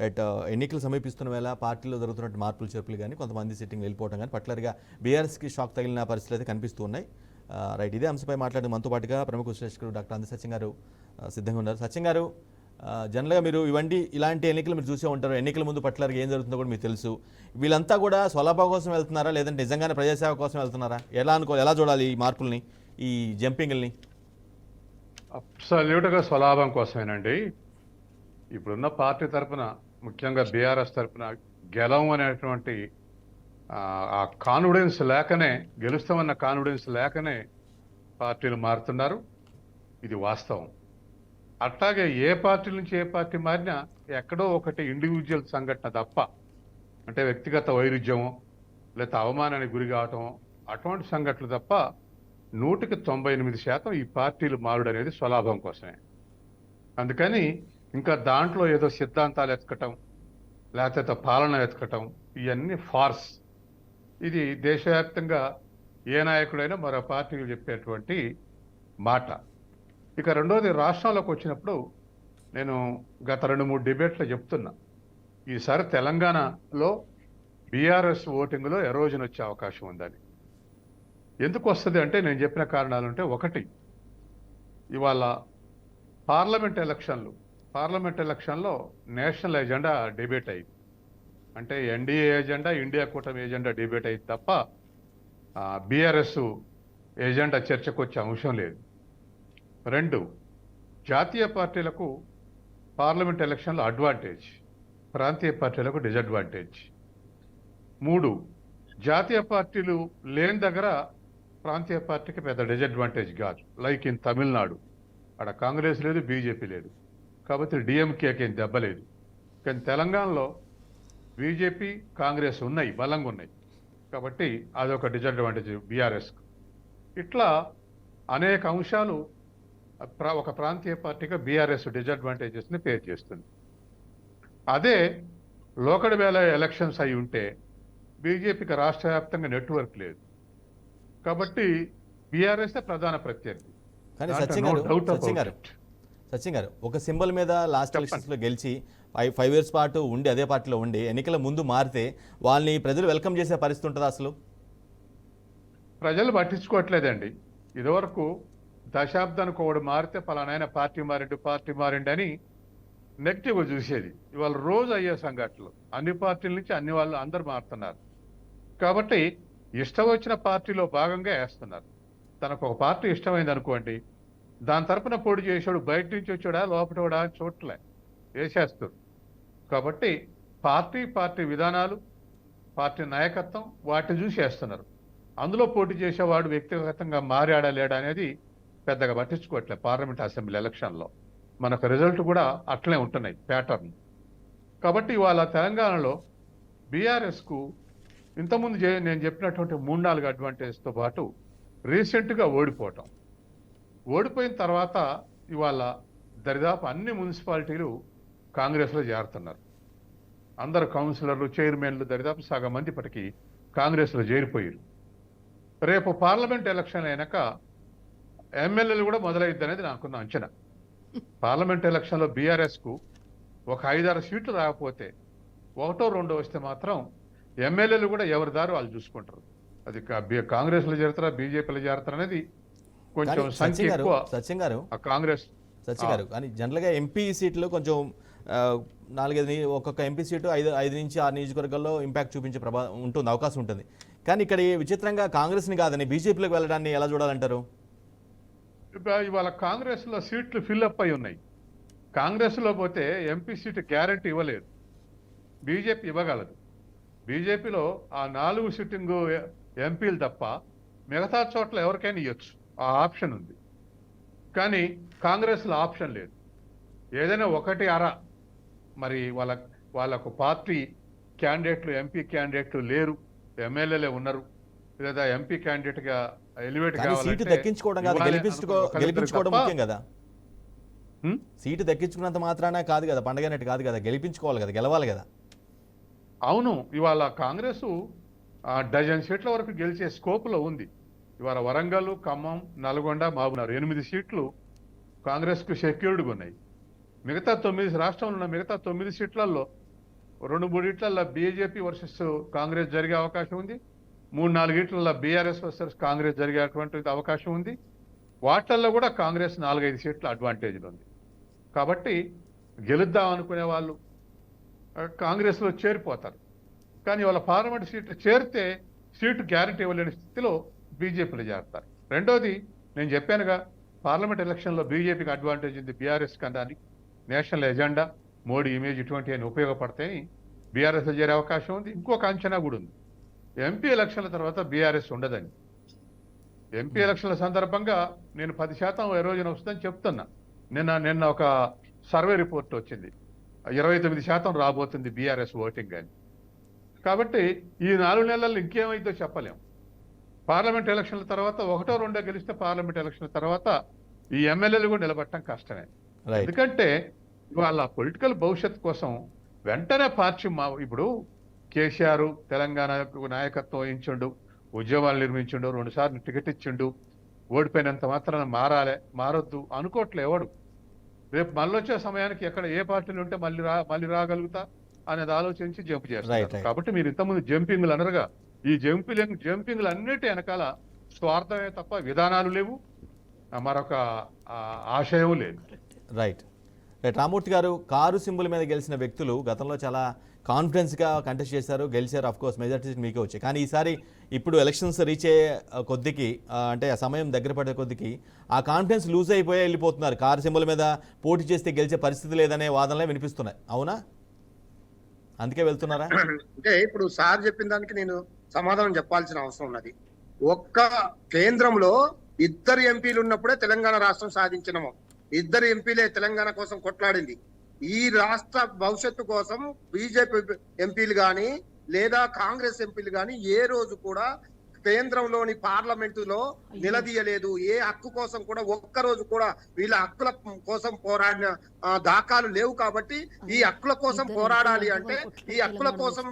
S1: రైట్. ఎన్నికలు సమీపిస్తున్న వేళ పార్టీలో జరుగుతున్న మార్పులు చేర్పులు కానీ కొంతమంది సిట్టింగ్ వెళ్ళిపోవడం కానీ పర్టికులర్గా బీఆర్ఎస్కి షాక్ తగిలిన పరిస్థితులు అయితే కనిపిస్తూ ఉన్నాయి. రైట్, ఇదే అంశంపై మాట్లాడిన మనతో పాటుగా ప్రముఖ విశ్లేషకుడు డాక్టర్ అంది సత్యం గారు సిద్ధంగా ఉన్నారు. సత్యం గారు, జనరల్గా మీరు ఇలాంటి ఎన్నికలు మీరు చూసే ఉంటారు. ఎన్నికల ముందు పర్టికులర్గా ఏం జరుగుతుందో కూడా మీకు తెలుసు. వీళ్ళంతా కూడా స్వలాభం కోసం వెళ్తున్నారా, లేదంటే నిజంగానే ప్రజాసేవ కోసం వెళ్తున్నారా? ఎలా చూడాలి ఈ మార్పుల్ని, ఈ జంపింగ్ని?
S6: అబ్సల్యూట్గా స్వలాభం కోసమేనండి. ఇప్పుడున్న పార్టీ తరఫున, ముఖ్యంగా బీఆర్ఎస్ తరఫున గెలవం అనేటువంటి ఆ కాన్ఫిడెన్స్ లేకనే, గెలుస్తామన్న కాన్ఫిడెన్స్ లేకనే పార్టీలు మారుతున్నారు. ఇది వాస్తవం. అట్లాగే ఏ పార్టీ నుంచి ఏ పార్టీ మారినా ఎక్కడో ఒకటి ఇండివిజువల్ సంఘటన తప్ప, అంటే వ్యక్తిగత వైరుధ్యమో లేకపోతే అవమానానికి గురి కావటమో అటువంటి సంఘటనలు తప్ప 100% ఈ పార్టీలు మారుడు అనేది స్వలాభం కోసమే. అందుకని ఇంకా దాంట్లో ఏదో సిద్ధాంతాలు ఎత్తుకటం, లేకపోతే పాలన ఎత్తుకటం, ఇవన్నీ ఫార్స్. ఇది దేశవ్యాప్తంగా ఏ నాయకుడైనా మరో పార్టీలు చెప్పేటువంటి మాట. ఇక రెండోది, రాష్ట్రంలోకి వచ్చినప్పుడు నేను గత 2-3 డిబేట్లో చెప్తున్నా, ఈసారి తెలంగాణలో బీఆర్ఎస్ ఓటింగ్లో ఎరోజన్ వచ్చే అవకాశం ఉందని. ఎందుకు వస్తుంది అంటే నేను చెప్పిన కారణాలుంటే, ఒకటి, ఇవాళ పార్లమెంట్ ఎలక్షన్లో నేషనల్ ఎజెండా డిబేట్ అయింది. అంటే ఎన్డీఏ ఎజెండా, ఇండియా కూటమి ఎజెండా డిబేట్ అయింది తప్ప బీఆర్ఎస్ ఎజెండా చర్చకు వచ్చే అంశం లేదు. 2, జాతీయ పార్టీలకు పార్లమెంట్ ఎలక్షన్లో అడ్వాంటేజ్, ప్రాంతీయ పార్టీలకు డిజడ్వాంటేజ్. 3, జాతీయ పార్టీలు లేని దగ్గర ప్రాంతీయ పార్టీకి పెద్ద డిజడ్వాంటేజ్ కాదు. లైక్ ఇన్ తమిళనాడు, అక్కడ కాంగ్రెస్ లేదు, బీజేపీ లేదు, కాబట్టి డిఎంకేకి ఏం దెబ్బలేదు. కానీ తెలంగాణలో బీజేపీ, కాంగ్రెస్ ఉన్నాయి, బలంగా ఉన్నాయి, కాబట్టి అదొక డిజడ్వాంటేజ్ బీఆర్ఎస్కు. ఇట్లా అనేక అంశాలు ఒక ప్రాంతీయ పార్టీగా బీఆర్ఎస్ డిజడ్వాంటేజెస్ని పేరు చేస్తుంది. అదే లోకల్ వేళ ఎలక్షన్స్ అయి ఉంటే బీజేపీకి రాష్ట్ర వ్యాప్తంగా నెట్వర్క్ లేదు, కాబట్టి బీఆర్ఎస్ ప్రధాన ప్రత్యర్థి.
S1: కానీ సచిన్ గారు ఒక సింబల్ మీద లాస్ట్ ఎలక్షన్స్లో గెలిచి 5 years పాటు ఉండి అదే పార్టీలో ఉండి ఎన్నికల ముందు మారితే వాళ్ళని ప్రజలు వెల్కమ్ చేసే పరిస్థితి ఉంటుందా? అసలు
S6: ప్రజలు పట్టించుకోవట్లేదండి. ఇదివరకు దశాబ్దానికి ఒకడు మారితే పలానాయన పార్టీ మారిండు అని నెగిటివ్గా చూసేది. ఇవాళ రోజు అయ్యే సంఘటనలు, అన్ని పార్టీల నుంచి అన్ని వాళ్ళు అందరు మారుతున్నారు. కాబట్టి ఇష్టం వచ్చిన పార్టీలో భాగంగా వేస్తున్నారు. తనకు ఒక పార్టీ ఇష్టమైంది అనుకోండి, దాని తరపున పోటీ చేసాడు, బయట నుంచి వచ్చాడా లోపటోడా అని చూడలే, వేసేస్తారు. కాబట్టి పార్టీ విధానాలు, పార్టీ నాయకత్వం వాటిని చూసి వేస్తున్నారు. అందులో పోటీ చేసేవాడు వ్యక్తిగతంగా మారాడా లేడా అనేది పెద్దగా పట్టించుకోవట్లేదు. పార్లమెంట్ అసెంబ్లీ ఎలక్షన్లో మనకు రిజల్ట్ కూడా అట్లనే ఉంటున్నాయి ప్యాటర్న్. కాబట్టి ఇవాళ తెలంగాణలో బీఆర్ఎస్కు ఇంతకుముందు నేను చెప్పినటువంటి 3-4 అడ్వాంటేజ్తో పాటు రీసెంట్గా ఓడిపోయిన తర్వాత ఇవాళ దరిదాపు అన్ని మున్సిపాలిటీలు కాంగ్రెస్లో చేరుతున్నారు. అందరు కౌన్సిలర్లు, చైర్మన్లు దరిదాపు సగం మంది ఇప్పటికీ కాంగ్రెస్లో చేరిపోయారు. రేపు పార్లమెంట్ ఎలక్షన్ అయినాక ఎమ్మెల్యేలు కూడా మొదలైద్ది అనేది నాకున్న అంచనా. పార్లమెంట్ ఎలక్షన్లో బీఆర్ఎస్కు ఒక 5-6 సీట్లు రాకపోతే 1-2 వస్తే మాత్రం ఎమ్మెల్యేలు కూడా ఎవరి దారి వాళ్ళు చూసుకుంటారు. అది కాంగ్రెస్లో చేరుతారా బీజేపీలో చేరుతారా అనేది కొంచెం సంఖ్య ఎక్కువ.
S1: సత్యం గారు
S6: కాంగ్రెస్
S1: కానీ జనరల్గా ఎంపీ సీట్లు కొంచెం 4-5 ఒక్కొక్క ఎంపీ సీటు 5 నుంచి 6 నియోజకవర్గాల్లో ఇంపాక్ట్ చూపించే ఉంటుంది, అవకాశం ఉంటుంది. కానీ ఇక్కడ విచిత్రంగా కాంగ్రెస్ని కాదని బీజేపీలోకి వెళ్ళడాన్ని ఎలా చూడాలంటారు?
S6: ఇవాళ కాంగ్రెస్లో సీట్లు ఫిల్అప్ అయి ఉన్నాయి. కాంగ్రెస్లో పోతే ఎంపీ సీటు గ్యారంటీ ఇవ్వలేదు, బీజేపీ ఇవ్వగలదు. బీజేపీలో ఆ 4 సిట్టింగ్ ఎంపీలు తప్ప మిగతా చోట్ల ఎవరికైనా ఇవ్వచ్చు, ఆ ఆప్షన్ ఉంది. కానీ కాంగ్రెస్లో ఆప్షన్ లేదు. ఏదైనా 1-6 మరి వాళ్ళకు పార్టీ క్యాండిడేట్లు, ఎంపీ క్యాండిడేట్లు లేరు, ఎమ్మెల్యేలే ఉన్నారు, లేదా ఎంపీ క్యాండిడేట్గా ఎలివేట్
S1: సీటు దక్కించుకోవడం కాదు, గెలిపించుకోవడం ముఖ్యం కదా. సీటు దక్కించుకున్నంత మాత్రాన కాదు కదా, పండగ అన్నట్టు కాదు కదా, గెలిపించుకోవాలి కదా, గెలవాలి కదా.
S6: అవును, ఇవాళ కాంగ్రెస్ 12 సీట్ల వరకు గెలిచే స్కోప్లో ఉంది. ఇవాళ వరంగల్, ఖమ్మం, నల్గొండ, మహబూబ్నగర్ 8 సీట్లు కాంగ్రెస్కు సెక్యూర్డ్గా ఉన్నాయి. మిగతా 9 రాష్ట్రంలో ఉన్న మిగతా 9 సీట్లలో 2-3 బీజేపీ వర్సెస్ కాంగ్రెస్ జరిగే అవకాశం ఉంది. 3-4 బీఆర్ఎస్ వర్సెస్ కాంగ్రెస్ జరిగేటువంటి అవకాశం ఉంది. వాటిల్లో కూడా కాంగ్రెస్ 4-5 సీట్ల అడ్వాంటేజ్లు ఉంది. కాబట్టి గెలుద్దాం అనుకునే వాళ్ళు కాంగ్రెస్లో చేరిపోతారు. కానీ వాళ్ళ పార్లమెంట్ సీట్లు చేరితే సీటు గ్యారంటీ ఇవ్వలేని స్థితిలో బీజేపీలో చేరతారు. రెండోది నేను చెప్పానుగా, పార్లమెంట్ ఎలక్షన్లో బీజేపీకి అడ్వాంటేజ్ ఉంది బీఆర్ఎస్ కన్నా. నేషనల్ ఎజెండా, మోడీ ఇమేజ్ ఇటువంటివి ఉపయోగపడతాయని బీఆర్ఎస్లో చేరే అవకాశం ఉంది. ఇంకొక అంచనా కూడా ఉంది, ఎంపీ ఎలక్షన్ల తర్వాత బీఆర్ఎస్ ఉండదని. ఎంపీ ఎలక్షన్ల సందర్భంగా నేను 10% ఎరోజన్ వస్తుందని చెప్తున్నా. నిన్న ఒక సర్వే రిపోర్ట్ వచ్చింది, 29% రాబోతుంది బీఆర్ఎస్ ఓటింగ్ అని. కాబట్టి ఈ 4 నెలల్లో ఇంకేమైందో చెప్పలేం. పార్లమెంట్ ఎలక్షన్ల తర్వాత 1-2 గెలిస్తే పార్లమెంట్ ఎలక్షన్ల తర్వాత ఈ ఎమ్మెల్యేలు కూడా నిలబడటం కష్టమే. ఎందుకంటే వాళ్ళ పొలిటికల్ భవిష్యత్తు కోసం వెంటనే పార్టీ ఇప్పుడు కేసీఆర్ తెలంగాణకు నాయకత్వం వహించిండు, ఉద్యమాలు నిర్మించిండు, 2 సార్లు టికెట్ ఇచ్చిండు, ఓడిపోయినంత మాత్రాన మారొద్దు అనుకోవట్లే ఎవడు. రేపు మళ్ళీ వచ్చే సమయానికి ఎక్కడ ఏ పార్టీలు ఉంటే మళ్ళీ రాగలుగుతా అనేది ఆలోచించి జంప్ చేస్తారు. కాబట్టి మీరు ఇంతకుముందు జంపింగ్లు అనరుగా, ఈ జంపింగ్లు అన్నిటి వెనకాల స్వార్థమే తప్ప విధానాలు లేవు, మరొక ఆశయం లేదు.
S1: రైట్. రామూర్తి గారు, కారు సింబల్ మీద గెలిచిన వ్యక్తులు గతంలో చాలా కాన్ఫిడెన్స్గా కంటెస్ట్ చేశారు, గెలిచారు. ఆఫ్ కోర్స్ మెజారిటీ మీకే వచ్చాయి. కానీ ఈసారి ఇప్పుడు ఎలక్షన్స్ రీచ్ అయ్యే కొద్దికి, అంటే ఆ సమయం దగ్గర పడే కొద్దికి ఆ కాన్ఫిడెన్స్ లూజ్ అయిపోయి వెళ్ళిపోతున్నారు. కారు సింబల్ మీద పోటీ చేస్తే గెలిచే పరిస్థితి లేదనే వాదనలే వినిపిస్తున్నాయి. అవునా? అందుకే వెళ్తున్నారా?
S4: అంటే ఇప్పుడు సార్ చెప్పిన దానికి నేను సమాధానం చెప్పాల్సిన అవసరం ఉన్నది. ఒక్క కేంద్రంలో 2 ఎంపీలు ఉన్నప్పుడే తెలంగాణ రాష్ట్రం సాధించినము. 2 ఎంపీలే తెలంగాణ కోసం కొట్లాడింది. ఈ రాష్ట్ర భవిష్యత్తు కోసం బీజేపీ ఎంపీలు గాని లేదా కాంగ్రెస్ ఎంపీలు గాని ఏ రోజు కూడా కేంద్రంలోని పార్లమెంటులో నిలదీయలేదు. ఏ హక్కు కోసం కూడా ఒక్క రోజు కూడా వీళ్ళ హక్కుల కోసం పోరాడిన దాఖలు లేవు. కాబట్టి ఈ హక్కుల కోసం పోరాడాలి అంటే, ఈ హక్కుల కోసం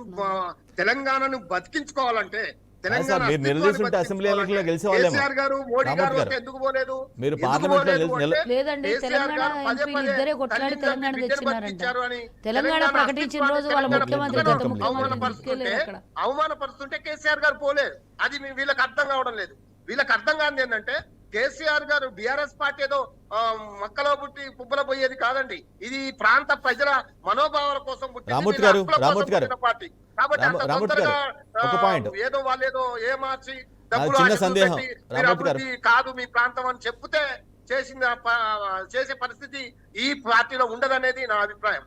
S4: తెలంగాణను బతికించుకోవాలంటే, కేసీఆర్ గారు మోడీ గారు ఎందుకు పోలేదు?
S5: లేదండి, తెలంగాణ ఎంపీలు ఇద్దరే కొట్లాడి తెలంగాణ తెచ్చినారంట. తెలంగాణ ప్రకటించిన రోజు వాళ్ళ ముఖ్యమంత్రి
S4: అవమానపరుస్తుంటే కేసీఆర్ గారు పోలేదు. అది వీళ్ళకి అర్థం కావడం లేదు. వీళ్ళకి అర్థం కాదు ఏంటంటే, కేసీఆర్ గారు బీఆర్ఎస్ పార్టీ ఏదో మక్కలో పుట్టి పుబ్బల పోయేది కాదండి. ఇది ఈ ప్రాంత ప్రజల మనోభావాల కోసం పుట్టింది,
S1: రామూర్తి
S4: వీళ్ళ
S1: గారు,
S4: హక్కుల కోసం
S1: రామూర్తి గారు.
S4: పుట్టిన పార్టీ. కాబట్టి అంత
S1: రామూర్తి గారు,
S4: తొందరగా
S1: ఒక పాయింట్.
S4: ఏదో వాళ్ళేదో ఏమార్చి
S1: చిన్న
S4: డబ్బులు
S1: సందేహం,
S4: పెట్టి మీరు
S1: రామూర్తి గారు.
S4: అభివృద్ధి కాదు మీ ప్రాంతం అని చెప్తే చేసే పరిస్థితి ఈ పార్టీలో ఉండదనేది నా అభిప్రాయం.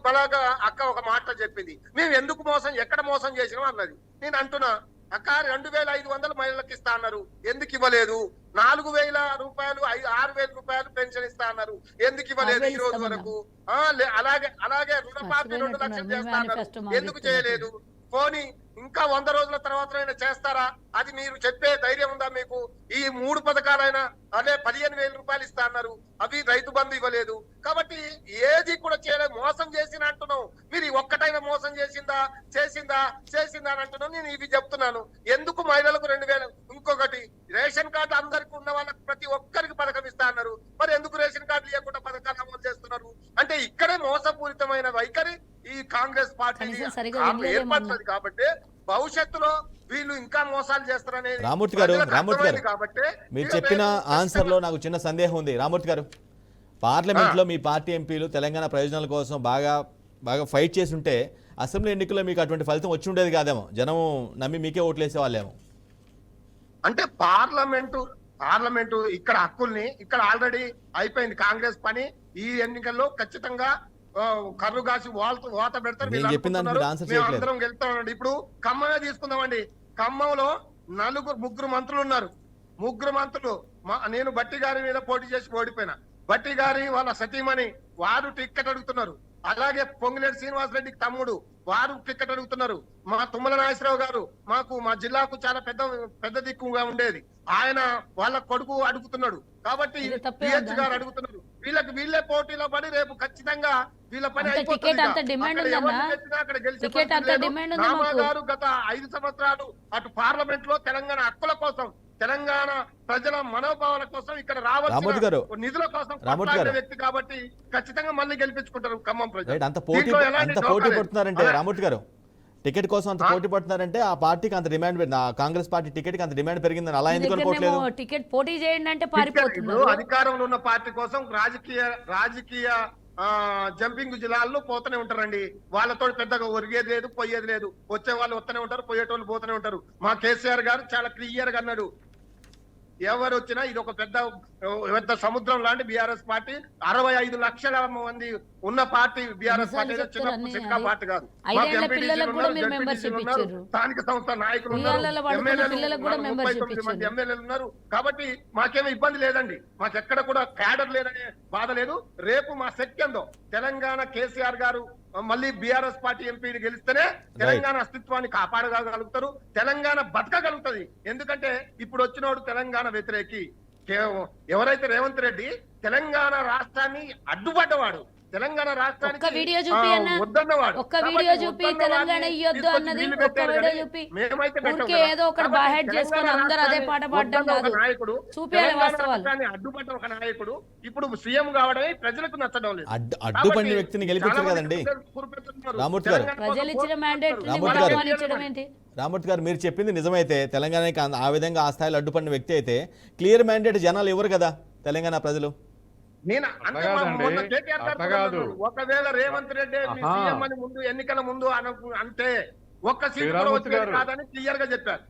S4: అలాగా అక్క ఒక మాట చెప్పింది, మేము ఎందుకు మోసం, ఎక్కడ మోసం చేసినాం అన్నది. నేను అంటున్నా అక్క 2,500 మహిళలకు ఇస్తా అన్నారు, ఎందుకు ఇవ్వలేదు? 4,000 రూపాయలు 6,000 రూపాయలు పెన్షన్ ఇస్తా అన్నారు, ఎందుకు ఇవ్వలేదు ఈ రోజు వరకు? అలాగే రుణమాఫీ 2 లక్షలు చేస్తా అన్నారు, ఎందుకు చేయలేదు? పోనీ ఇంకా 100 రోజుల తర్వాత చేస్తారా? అది మీరు చెప్పే ధైర్యం ఉందా మీకు? ఈ 3 పథకాలైనా అదే 15,000 రూపాయలు ఇస్తా అన్నారు, అవి రైతు బంధు ఇవ్వలేదు. కాబట్టి ఏది కూడా చేయలేదు, మోసం చేసిన అంటున్నావు. మీరు ఒక్కటైనా మోసం చేసిందా అని అంటున్నావు. నేను ఇవి చెప్తున్నాను. ఎందుకు మహిళలకు 2,000? ఇంకొకటి, రేషన్ కార్డు అందరికి ఉన్న వాళ్ళకి ప్రతి ఒక్కరికి పథకం ఇస్తా అన్నారు, మరి ఎందుకు రేషన్ కార్డు లేకుండా పథకాలు అమలు చేస్తున్నారు? అంటే ఇక్కడే మోసపూరితమైన వైఖరి ఈ కాంగ్రెస్ పార్టీ ఏర్పడుతుంది. కాబట్టి భవిష్యత్తులో వీళ్ళు ఇంకా మోసాలు చేస్తారనేది
S1: రామూర్తి గారు,
S4: కాబట్టి
S1: మీరు చెప్పిన ఆన్సర్ లో నాకు చిన్న సందేహం ఉంది. రామూర్తి గారు, పార్లమెంట్ లో మీ పార్టీ ఎంపీలు తెలంగాణ ప్రయోజనాల కోసం బాగా ఫైట్ చేసి ఉంటే అసెంబ్లీ ఎన్నికల్లో మీకు అటువంటి ఫలితం వచ్చి ఉండేది కాదేమో, జనం నమ్మి మీకే ఓట్లేసే వాళ్ళేమో.
S4: అంటే పార్లమెంటు ఇక్కడ హక్కుల్ని ఇక్కడ ఆల్రెడీ అయిపోయింది కాంగ్రెస్ పని. ఈ ఎన్నికల్లో ఖచ్చితంగా కర్రు కాసి వాత పెడతారు.
S1: నేను చెప్పిన దానికి మీరు ఆన్సర్ చేయట్లేదు.
S4: అందరం వెళ్తామండి. ఇప్పుడు ఖమ్మమే తీసుకుందామండి. ఖమ్మంలో 3 మంత్రులు ఉన్నారు. 3 మంత్రులు నేను బట్టి గారి మీద పోటీ చేసి ఓడిపోయినా. బట్టి గారి వాళ్ళ సతీమణి వారు టిక్కెట్ అడుగుతున్నారు. అలాగే పొంగిలేటి శ్రీనివాసరెడ్డికి తమ్ముడు వారు టిక్కెట్ అడుగుతున్నారు. మా తుమ్మల నాగేశ్వరరావు గారు మా జిల్లాకు చాలా పెద్ద దిక్కుగా ఉండేది, ఆయన వాళ్ళ కొడుకు అడుగుతున్నాడు. కాబట్టి పిహెచ్ గారు అడుగుతున్నారు. వీళ్ళే పోటీలో పడి రేపు ఖచ్చితంగా వీళ్ళ పని అయిపోతుంది. గారు గత 5 సంవత్సరాలు అటు పార్లమెంట్ లో తెలంగాణ హక్కుల కోసం, తెలంగాణ ప్రజల మనోభావాల కోసం, ఇక్కడ రావాల్సిన నిధుల కోసం వ్యక్తి కాబట్టి ఖచ్చితంగా మళ్ళీ గెలిపించుకుంటారు ఖమ్మం ప్రజలు.
S1: అంత పోటీ పడుతున్నారంటే రామూర్తి గారు, టికెట్ కోసం అంత పోటీ పడుతున్నారంటే ఆ పార్టీకి అంత డిమాండ్, కాంగ్రెస్ పార్టీ టికెట్ కి అంత డిమాండ్ పెరిగిందని అలా ఎందుకు అనుకోవట్లేదు?
S5: టికెట్ పోటీ చేయండి అంటే పారిపోతున్నారు.
S4: అధికారంలో ఉన్న పార్టీ కోసం రాజకీయ జంపింగ్ జిల్లాల్లో పోతూనే ఉంటారండి. వాళ్ళతో పెద్దగా ఒరిగేది లేదు, పోయేది లేదు. వచ్చే వాళ్ళు వస్తూనే ఉంటారు, పోయేటోళ్ళు పోతూనే ఉంటారు. మా కేసీఆర్ గారు చాలా క్లియర్ గా అన్నాడు, ఎవరు వచ్చినా ఇది ఒక పెద్ద సముద్రం లాంటి బీఆర్ఎస్ పార్టీ. 65 లక్షల మంది ఉన్న పార్టీ బీఆర్ఎస్ పార్టీ, చిన్న పార్టీ కాదు. స్థానిక సంస్థ నాయకులు ఉన్నారు, ఎమ్మెల్యేలు ఉన్నారు. కాబట్టి మాకేమీ ఇబ్బంది లేదండి. మాకెక్కడ కూడా క్యాడర్ లేదనే బాధ లేదు. రేపు మా శక్తి ఎందో తెలంగాణ కేసీఆర్ గారు మళ్ళీ బీఆర్ఎస్ పార్టీ ఎంపీని గెలిస్తేనే తెలంగాణ అస్తిత్వాన్ని కాపాడగలుగుతారు, తెలంగాణ బతకగలుగుతుంది. ఎందుకంటే ఇప్పుడు వచ్చినోడు తెలంగాణ వ్యతిరేకి. ఎవరైతే రేవంత్ రెడ్డి తెలంగాణ రాష్ట్రాన్ని అడ్డుపడ్డవాడు, తెలంగాణ రాష్ట్రానికి వద్దన్నవాడు.
S5: ఒక్క వీడియో చూపి తెలంగాణ ఇయ్యొద్దు అన్నది ఒక్క వీడియో చూపి ఏదో ఒకటి బాహెడ్ చేసుకొని అందరూ అదే పాట పాడడం కాదు, చూపించాలి వాస్తవాలు.
S4: అడ్డుపడ్డ ఒక నాయకుడు ఇప్పుడు సీఎం కావడమే ప్రజలకు నచ్చడం లేదు.
S1: అడ్డుపడిన వ్యక్తిని గెలిపించారు కదండి రామూర్తి గారు.
S5: ప్రజలు ఇచ్చిన మ్యాండేట్
S1: రామూర్తి గారు, మీరు చెప్పింది నిజమైతే తెలంగాణకి ఆ విధంగా ఆ స్థాయిలో అడ్డుపడిన వ్యక్తి అయితే క్లియర్ మ్యాండేట్ జనాలు ఇవ్వరు కదా తెలంగాణ ప్రజలు.
S4: ఒకవేళ రేవంత్ రెడ్డి సీఎం అని ముందు ఎన్నికల ముందు అంటే ఒక్క సీట్ కాదని క్లియర్ గా చెప్పారు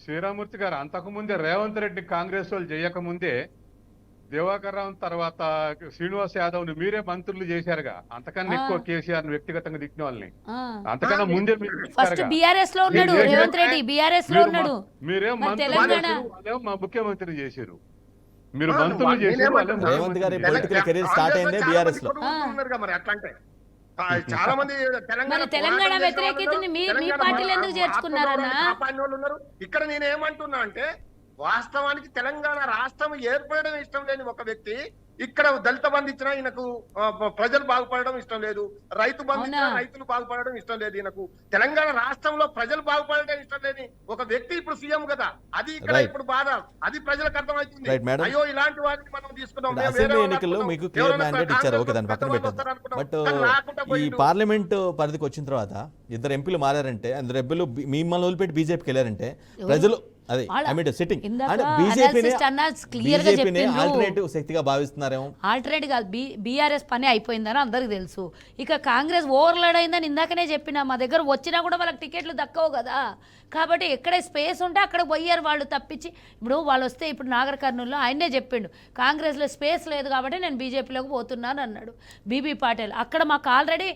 S6: శ్రీరామూర్తి గారు. అంతకు ముందే రేవంత్ రెడ్డి కాంగ్రెస్ వాళ్ళు చేయక ముందే దివాకర్ రావు తర్వాత శ్రీనివాస్ యాదవ్ ని మీరే మంత్రులు చేశారుగా. అంతకన్నా ఎక్కువ కేసీఆర్ వ్యక్తిగతంగా దిక్కిన వాళ్ళని అంతకన్నా ముందే
S5: బీఆర్ఎస్ లో ఉన్నాడు రేవంత్ రెడ్డి, బీఆర్ఎస్ లో ఉన్నాడు.
S6: మీరేం మంత్రులు మా ముఖ్యమంత్రి చేశారు, మీరు మంత్రులు చేశారు.
S1: రేవంత్ గారి పొలిటికల్ కెరీర్ స్టార్ట్ అయిందే బీఆర్ఎస్ లో.
S4: మరి అట్లంటే చాలా మంది
S5: తెలంగాణ వ్యతిరేకతని మీ పార్టీలో ఎందుకు చేర్చుకున్నారన్నా?
S4: ఇక్కడ నేనేమంటున్నా అంటే వాస్తవానికి తెలంగాణ రాష్ట్రం ఏర్పడడం ఇష్టం లేని ఒక వ్యక్తి ఇక్కడ దళిత బంధు ఇచ్చినా ఈయనకు ప్రజలు బాగుపడడం ఇష్టం లేదు, రైతు బంధు ఇచ్చినా రైతులు బాగుపడడం ఇష్టం లేదు ఈయనకు. తెలంగాణ రాష్ట్రంలో ప్రజలు బాగుపడడం ఇష్టం లేని ఒక వ్యక్తి ఇప్పుడు సీఎం కదా. అది ఇక్కడ ఇప్పుడు బాధ, అది ప్రజలకు అర్థమవుతుంది. అయ్యో ఇలాంటి వాటిని మనం తీసుకున్నాం.
S1: అసెంబ్లీ ఎన్నికల్లో మీకు క్లియర్ మ్యాండేట్ ఇచ్చారు, ఓకే, దాన్ని పక్కన పెట్టారు. బట్ ఈ పార్లమెంట్ పరిధికి వచ్చిన తర్వాత 2 ఎంపీలు మారారంటే, 2 ఎంపీలు మిమ్మల్ని వదిలిపెట్టి బీజేపీకి వెళ్ళారంటే అది
S5: వాళ్ళ-
S1: ఐ మీన్ సిట్టింగ్
S5: ఇందాక
S1: అంటే
S5: analyst అన్న clear గా
S1: బీజేపీని
S5: చెప్పిండ్రు.
S1: ఆల్టర్నేటివ్ శక్తిగా భావిస్తున్నారేమో.
S5: ఆల్టర్నేట్ కాదు, బీఆర్ఎస్ పని అయిపోయిందని అందరికి తెలుసు. ఇక కాంగ్రెస్ ఓవర్లోడ్ అయిందని ఇందాకనే చెప్పిన, మా దగ్గర వచ్చినా కూడా వాళ్ళకి టికెట్లు దక్కవు కదా. కాబట్టి ఎక్కడ స్పేస్ ఉంటే అక్కడ పోయారు వాళ్ళు తప్పించి. ఇప్పుడు వాళ్ళు వస్తే ఇప్పుడు నాగర్ కర్నూలులో ఆయనే చెప్పిండు, కాంగ్రెస్లో స్పేస్ లేదు కాబట్టి నేను బీజేపీలోకి పోతున్నాను అన్నాడు బీబీ పాటిల్. అక్కడ మాకు ఆల్రెడీ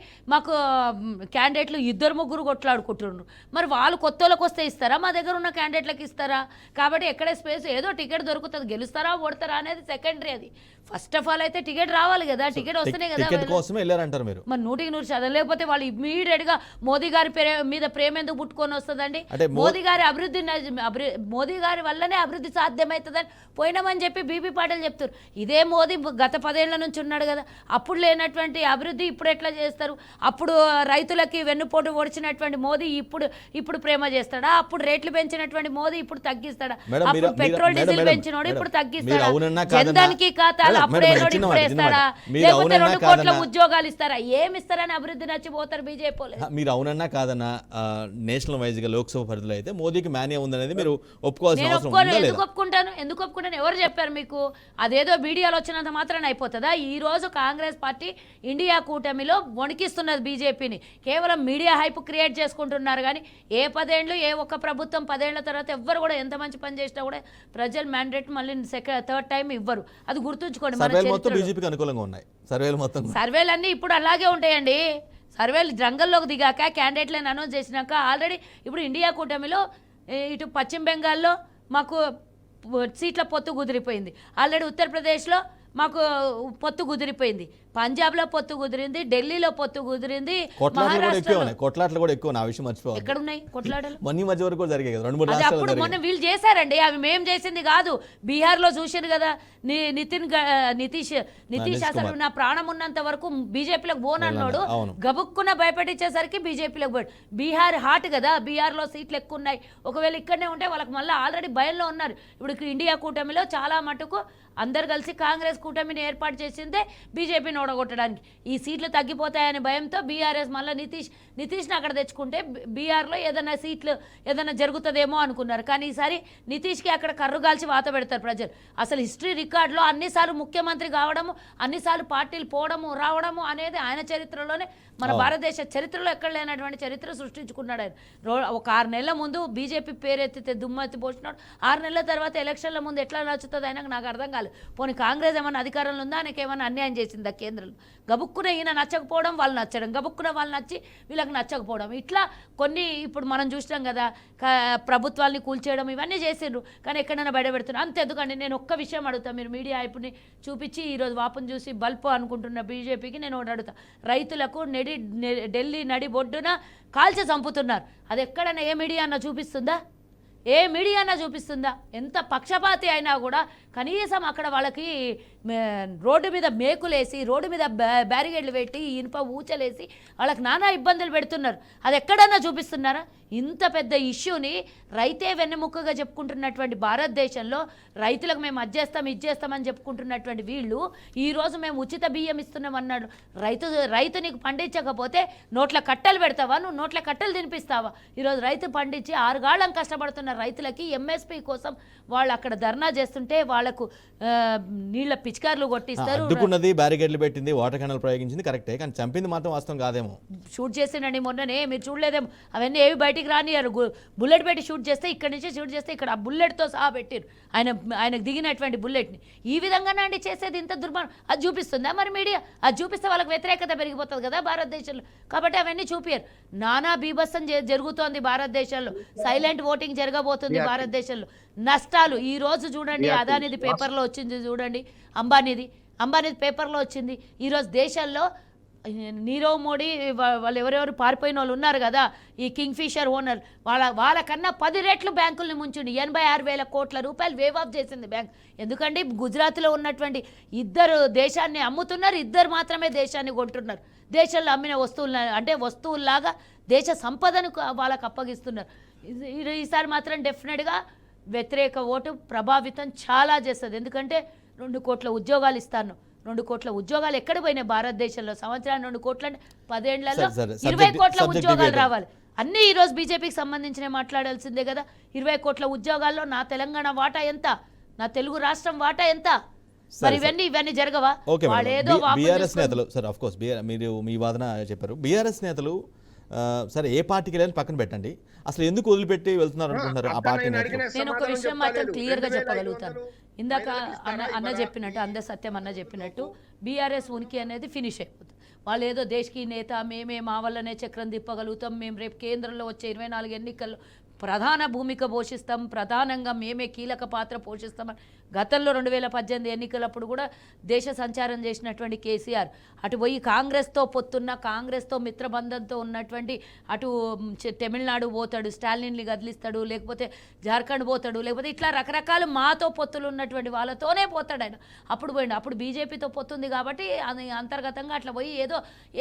S5: క్యాండిడేట్లు 2-3 కొట్లాడుకుంటున్నారు. మరి వాళ్ళు కొత్త వాళ్ళకి వస్తే ఇస్తారా, మా దగ్గర ఉన్న క్యాండిడేట్లకు ఇస్తారా? కాబట్టి ఎక్కడ స్పేస్, ఏదో టికెట్ దొరుకుతుంది, గెలుస్తారా ఓడతారా అనేది సెకండరీ. అది ఫస్ట్ ఆఫ్ ఆల్ అయితే టికెట్ రావాలి కదా, టికెట్ వస్తేనే కదా.
S1: టికెట్ కోసమే వెళ్ళారంటారు మీరు.
S5: మరి 100% చదవలేకపోతే వాళ్ళు ఇమ్మీడియట్గా మోదీ గారి మీద ప్రేమ ఎందుకు పుట్టుకొని వస్తుందండి?
S1: అంటే
S5: మోదీ గారి మోదీ గారి వల్లనే అభివృద్ధి సాధ్యమవుతుందని పోయినామని చెప్పి బీబీ పాటిల్ చెప్తారు. ఇదే మోదీ గత 10 ఏళ్ల నుంచి ఉన్నాడు కదా, అప్పుడు లేనటువంటి అభివృద్ధి ఇప్పుడు ఎట్లా చేస్తారు? అప్పుడు రైతులకి వెన్నుపోటు ఓడిచినటువంటి మోదీ ఇప్పుడు ప్రేమ చేస్తాడా? అప్పుడు రేట్లు పెంచినటువంటి మోదీ ఇప్పుడు తగ్గిస్తాడా?
S1: మేడం,
S5: అప్పుడు
S1: మీరు-
S5: పెట్రోల్
S1: మేడం,
S5: డీజిల్
S1: మేడం,
S5: పెంచినోడు ఇప్పుడు
S1: మేడం,
S5: తగ్గిస్తాడా?
S1: మీరు అవునన్నా కాదన్నా-
S5: జన్ధన్కి ఖాతాలు
S1: మేడం,
S5: అప్పుడే
S1: మేడం,
S5: నోడు
S1: చిన్న
S5: ఇప్పుడు
S1: మాట, చిన్న
S5: వేస్తాడా?
S1: మాట. మీరు
S5: లేకపోతే
S1: అవునన్నా
S5: 2 కోట్ల
S1: కాదన్నా-
S5: ఉద్యోగాలు ఇస్తారా? ఏమి ఇస్తారని అభివృద్ధి నచ్చిపోతారు బీజేపీ వాళ్ళు.
S1: మీరు అవునన్నా కాదన్నా నేషనల్ వైజ్ గా లోక్సభ పరిధిలో అయితే మోదీకి మేనియా ఉందనేది మీరు ఒప్పుకోవాల్సిన
S5: నేను
S1: అవసరం
S5: ఒప్పుకోను.
S1: ఉందా
S5: ఎందుకు
S1: లేదా?
S5: ఒప్పుకుంటాను? ఎవరు చెప్పారు మీకు? అదేదో వీడియోలు వచ్చినంత మాత్రాన అయిపోతుందా? ఈ రోజు కాంగ్రెస్ పార్టీ ఇండియా కూటమిలో వణికిస్తున్నది బీజేపీని. కేవలం మీడియా హైప్ క్రియేట్ చేసుకుంటున్నారు కానీ ఏ 10 ఏళ్ళు ఏ ఒక్క ప్రభుత్వం 10 ఏళ్ల తర్వాత ఎవ్వరు కూడా ఎంత మంచి పని చేసినా కూడా ప్రజలు మ్యాండేట్ మళ్ళీ థర్డ్ టైం ఇవ్వరు. అది గుర్తుంచుకోండి. మన
S1: సర్వేలు మొత్తం
S5: చరిత్రలో
S1: బీజేపీకి అనుకూలంగా ఉన్నాయి. సర్వేలు మొత్తం
S5: సర్వేలన్నీ ఇప్పుడు అలాగే ఉంటాయండి. సర్వేలు రంగంలోకి దిగాక క్యాండిడేట్లను అనౌన్స్ చేసినాక ఆల్రెడీ ఇప్పుడు ఇండియా కూటమిలో ఇటు పశ్చిమ బెంగాల్లో మాకు సీట్ల పొత్తు కుదిరిపోయింది. ఆల్రెడీ ఉత్తరప్రదేశ్లో మాకు పొత్తు కుదిరిపోయింది, పంజాబ్లో పొత్తు కుదిరింది, ఢిల్లీలో పొత్తు కుదిరింది,
S1: కొట్లాట్లు కూడా ఎక్కువ. నా విషయం మర్చిపోవాలి.
S5: ఎక్కడ ఉన్నాయి కొట్లాటలు?
S1: మొన్న మధ్య వరకు కూడా జరిగాయి కదా, 2-3
S5: అది
S1: రాష్ట్రాలు
S5: అప్పుడు మొన్న
S1: జరిగాయి.
S5: వీళ్ళు చేశారండి, అవి మేము చేసింది కాదు. బీహార్లో చూసారు కదా, నితీష్ అసలు
S1: కుమార్.
S5: నా ప్రాణం ఉన్నంత వరకు బీజేపీలోకి పోనన్నాడు,
S1: అవును.
S5: గబుక్కున భయపెట్టించేసరికి బీజేపీలోకి పోయాడు. బీహార్ హాట్ కదా, బీహార్లో సీట్లు ఎక్కువ ఉన్నాయి. ఒకవేళ ఇక్కడనే ఉంటే వాళ్ళకి మళ్ళీ ఆల్రెడీ భయంలో ఉన్నారు. ఇప్పుడు ఇండియా కూటమిలో చాలా మటుకు అందరు కలిసి కాంగ్రెస్ కూటమిని ఏర్పాటు చేసిందే బీజేపీని ఓడగొట్టడానికి. ఈ సీట్లు తగ్గిపోతాయనే భయంతో బీఆర్ఎస్ మళ్ళీ నితీష్ని అక్కడ తెచ్చుకుంటే బీహార్లో ఏదైనా సీట్లు ఏదైనా జరుగుతుందేమో అనుకున్నారు. కానీ ఈసారి నితీష్కి అక్కడ కర్రు కాల్చి వాత పెడతారు ప్రజలు. అసలు హిస్టరీ రికార్డులో అన్నిసార్లు ముఖ్యమంత్రి కావడము, అన్నిసార్లు పార్టీలు పోవడము రావడము అనేది ఆయన చరిత్రలోనే, మన భారతదేశ చరిత్రలో ఎక్కడ లేనటువంటి చరిత్ర సృష్టించుకున్నాడు ఆయన. ఒక 6 నెలల ముందు బీజేపీ పేరెత్తితే దుమ్మెత్తి పోసినాడు. 6 నెలల తర్వాత ఎలక్షన్ల ముందు ఎట్లా నచ్చుతుంది ఆయనకు నాకు అర్థం కాలేదు. పోనీ కాంగ్రెస్ ఏమైనా అధికారంలో ఉందా, ఆయనకి ఏమైనా అన్యాయం చేసిందా కేంద్రంలో? గబుక్కున ఈయన నచ్చకపోవడం, వాళ్ళు నచ్చడం, గబుక్కున వాళ్ళు నచ్చి వీళ్ళకి నచ్చకపోవడం, ఇట్లా కొన్ని ఇప్పుడు మనం చూసినాం కదా. ప్రభుత్వాల్ని కూల్చేయడం ఇవన్నీ చేసిండ్రు, కానీ ఎక్కడైనా బయటపెడుతున్నారు. అంతెందుకండి, నేను ఒక్క విషయం అడుగుతాను. మీరు మీడియా అయిపోయి చూపించి ఈరోజు వాపును చూసి బల్పు అనుకుంటున్న బీజేపీకి నేను ఒకటి అడుగుతా. రైతులకు ఢిల్లీ నడి బొడ్డున కాల్చి చంపుతున్నారు. అది ఎక్కడైనా ఏ మీడియా అన్న చూపిస్తుందా? ఏ మీడియా అన్నా చూపిస్తుందా? ఎంత పక్షపాతి అయినా కూడా కనీసం అక్కడ వాళ్ళకి రోడ్డు మీద మేకులేసి, రోడ్డు మీద బ్యారిగేడ్లు పెట్టి, ఇనుప ఊచలేసి వాళ్ళకి నానా ఇబ్బందులు పెడుతున్నారు. అది ఎక్కడన్నా చూపిస్తున్నారా? ఇంత పెద్ద ఇష్యూని రైతే వెన్నెముక్కగా చెప్పుకుంటున్నటువంటి భారతదేశంలో రైతులకు మేము అది చేస్తామని చెప్పుకుంటున్నటువంటి వీళ్ళు ఈరోజు మేము ఉచిత బియ్యం ఇస్తున్నాం అన్నాడు. రైతు నీకు పండించకపోతే నోట్ల కట్టలు పెడతావా? నువ్వు నోట్ల కట్టలు తినిపిస్తావా? ఈరోజు రైతు పండించి 6 గాళ్ళం కష్టపడుతున్న రైతులకి ఎంఎస్పీ కోసం వాళ్ళు అక్కడ ధర్నా చేస్తుంటే వాళ్లకు నీళ్ళ పిచికార్లు కొట్టిస్తారు.
S1: అడ్డుకున్నది, బ్యారికేడ్లు పెట్టింది, వాటర్ కెనాల్ ప్రయోగించింది కరెక్టే, కానీ చంపింది మాత్రం వాస్తవం కాదేమో.
S5: షూట్ చేసిండండి మొన్ననే, మీరు చూడలేదేమో. అవన్నీ ఏవి బయటికి రానియారు. బుల్లెట్ పెట్టి షూట్ చేస్తే, ఇక్కడి నుంచి షూట్ చేస్తే ఇక్కడ ఆ బుల్లెట్తో సహా పెట్టారు ఆయనకు దిగినటువంటి బుల్లెట్ని. ఈ విధంగానే అండి చేసేది. ఇంత దుర్మార్గం అది చూపిస్తుందా మరి మీడియా? అది చూపిస్తే వాళ్ళకి వ్యతిరేకత పెరిగిపోతుంది కదా భారతదేశంలో. కాబట్టి అవన్నీ చూపియారు. నానా బీభత్సం జరుగుతోంది భారతదేశంలో. సైలెంట్ ఓటింగ్ జరగబోతుంది భారతదేశంలో. నష్టాలు ఈ రోజు చూడండి, అదానిది పేపర్లో వచ్చింది చూడండి, అంబానీది పేపర్లో వచ్చింది. ఈరోజు దేశంలో నీరవ్ మోడీ వాళ్ళు ఎవరెవరు పారిపోయిన వాళ్ళు ఉన్నారు కదా, ఈ కింగ్ ఫిషర్ ఓనర్, వాళ్ళకన్నా 10 రెట్లు బ్యాంకుల్ని ముంచుండి 86,000 కోట్ల రూపాయలు వేవ్ ఆఫ్ చేసింది బ్యాంక్. ఎందుకంటే గుజరాత్లో ఉన్నటువంటి 2 దేశాన్ని అమ్ముతున్నారు, 2 మాత్రమే దేశాన్ని కొంటున్నారు. దేశంలో అమ్మిన వస్తువుల్లాగా దేశ సంపదను వాళ్ళకు అప్పగిస్తున్నారు. ఈసారి మాత్రం డెఫినెట్గా వ్యతిరేక ఓటు ప్రభావితం చాలా చేస్తుంది. ఎందుకంటే 2 కోట్ల ఉద్యోగాలు ఇస్తాను. 2 కోట్ల ఉద్యోగాలు ఎక్కడ పోయినాయి భారతదేశంలో? సంవత్సరానికి 2 కోట్ల అంటే 10 ఏళ్లలో 20 కోట్ల ఉద్యోగాలు రావాలి. అన్నీ ఈరోజు బీజేపీకి సంబంధించిన మాట్లాడాల్సిందే కదా. 20 కోట్ల ఉద్యోగాల్లో నా తెలంగాణ వాటా ఎంత, నా తెలుగు రాష్ట్రం వాటా ఎంత, మరి ఇవన్నీ జరగవా?
S1: ఓకే
S5: వాళ్ళు
S1: మేడం,
S5: ఏదో వాపసు
S1: బీఆర్ఎస్
S5: తీసుకొని-
S1: నేతలు సార్ ఆఫ్ కోర్స్ మీరు మీ వాదన చెప్పారు. బీఆర్ఎస్ నేతలు సరే ఏ పార్టీకి వెళ్ళాలని పక్కన పెట్టండి, అసలు ఎందుకు వదిలిపెట్టి వెళ్తున్నారు అనుకుంటున్నారు ఆ పార్టీ నేతలు?
S5: నేను ఒక విషయం మాత్రం క్లియర్గా చెప్పగలుగుతాను. ఇందాక అన్న చెప్పినట్టు, అందే సత్యం అన్న చెప్పినట్టు, బీఆర్ఎస్ ఉనికి అనేది ఫినిష్ అయిపోతుంది. వాళ్ళు ఏదో దేశకి నేత, మేమే మా వల్లనే చక్రం తిప్పగలుగుతాం, మేము రేపు కేంద్రంలో వచ్చే 24 ఎన్నికల్లో ప్రధాన భూమిక పోషిస్తాం, ప్రధానంగా మేమే కీలక పాత్ర పోషిస్తామని గతంలో 2018 ఎన్నికలప్పుడు కూడా దేశ సంచారం చేసినటువంటి కేసీఆర్ అటు పోయి కాంగ్రెస్తో పొత్తున్న, కాంగ్రెస్తో మిత్రబంధంతో ఉన్నటువంటి అటు తమిళనాడు పోతాడు, స్టాలిన్ని కదిలిస్తాడు, లేకపోతే జార్ఖండ్ పోతాడు, లేకపోతే ఇట్లా రకరకాల మాతో పొత్తులు ఉన్నటువంటి వాళ్ళతోనే పోతాడు ఆయన. అప్పుడు పోయిండు. అప్పుడు బీజేపీతో పొత్తుంది కాబట్టి అది అంతర్గతంగా అట్లా పోయి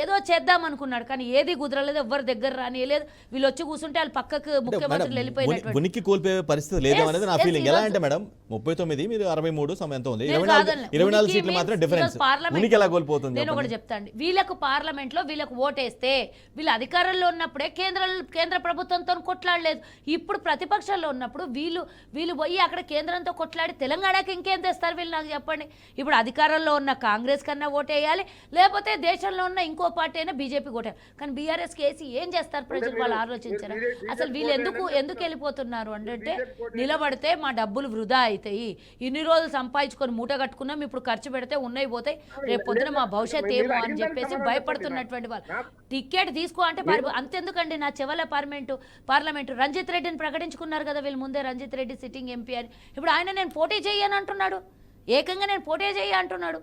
S5: ఏదో చేద్దాం అనుకున్నాడు. కానీ ఏది కుదరలేదు, ఎవ్వరి దగ్గర రానియలేదు. వీళ్ళు వచ్చి కూర్చుంటే వాళ్ళు పక్కకు ముఖ్యమంత్రులు వెళ్ళిపోయినటువంటి
S1: ఉనికి కోల్పోయే పరిస్థితి లేదు
S5: Yes,
S1: అనేది నా
S5: yes,
S1: ఫీలింగ్. ఎలా
S5: ఈరోజు-
S1: అంటే మేడం 39 మీరు 63 సమయం ఎంత ఉంది,
S5: నేను
S1: 24
S5: కాదనలే.
S1: 24
S5: ఉనికి
S1: సీట్లు
S5: means
S1: మాత్రం డిఫరెన్స్.
S5: ఈరోజు పార్లమెంట్
S1: ఉనికి ఎలా కోల్పోతుంది
S5: నేను ఒకటి
S1: చెప్పండి?
S5: చెప్తాండి. వీళ్ళకు పార్లమెంట్లో వీళ్ళకు ఓటేస్తే వీళ్ళు అధికారంలో ఉన్నప్పుడే కేంద్ర ప్రభుత్వంతో కొట్లాడలేదు. ఇప్పుడు ప్రతిపక్షంలో ఉన్నప్పుడు వీళ్ళు పోయి అక్కడ కేంద్రంతో కొట్లాడి తెలంగాణకి ఇంకేం తెస్తారు వీళ్ళు, నాకు చెప్పండి. ఇప్పుడు అధికారంలో ఉన్న కాంగ్రెస్ కన్నా ఓటేయాలి, లేకపోతే దేశంలో ఉన్న ఇంకో పార్టీ అయినా బీజేపీకి ఓటేయాలి. కానీ బీఆర్ఎస్ కేసి ఏం చేస్తారు ప్రజలు, వాళ్ళు ఆలోచించారు. అసలు వీళ్ళు ఎందుకు వెళ్ళిపోతున్నారు అంటే నిలబడితే మా డబ్బులు వృధా అవుతాయి, ఇన్ని రోజులు సంపాదించుకొని మూట కట్టుకున్నాం, ఇప్పుడు ఖర్చు పెడితే ఉన్నాయి పోతాయి, రేపు పొద్దున మా భవిష్యత్ ఏమో అని చెప్పేసి భయపడుతున్నటువంటి వాళ్ళు టికెట్ తీసుకో అంటే అంతెందుకండి. నా చెవల పార్లమెంటు రంజిత్ రెడ్డిని ప్రకటించుకున్నారు కదా వీళ్ళు ముందే, రంజిత్ రెడ్డి సిట్టింగ్ ఎంపీ అని. ఇప్పుడు ఆయన నేను పోటీ చేయని అంటున్నాడు, ఏకంగా నేను పోటీ చేయ అంటున్నాడు.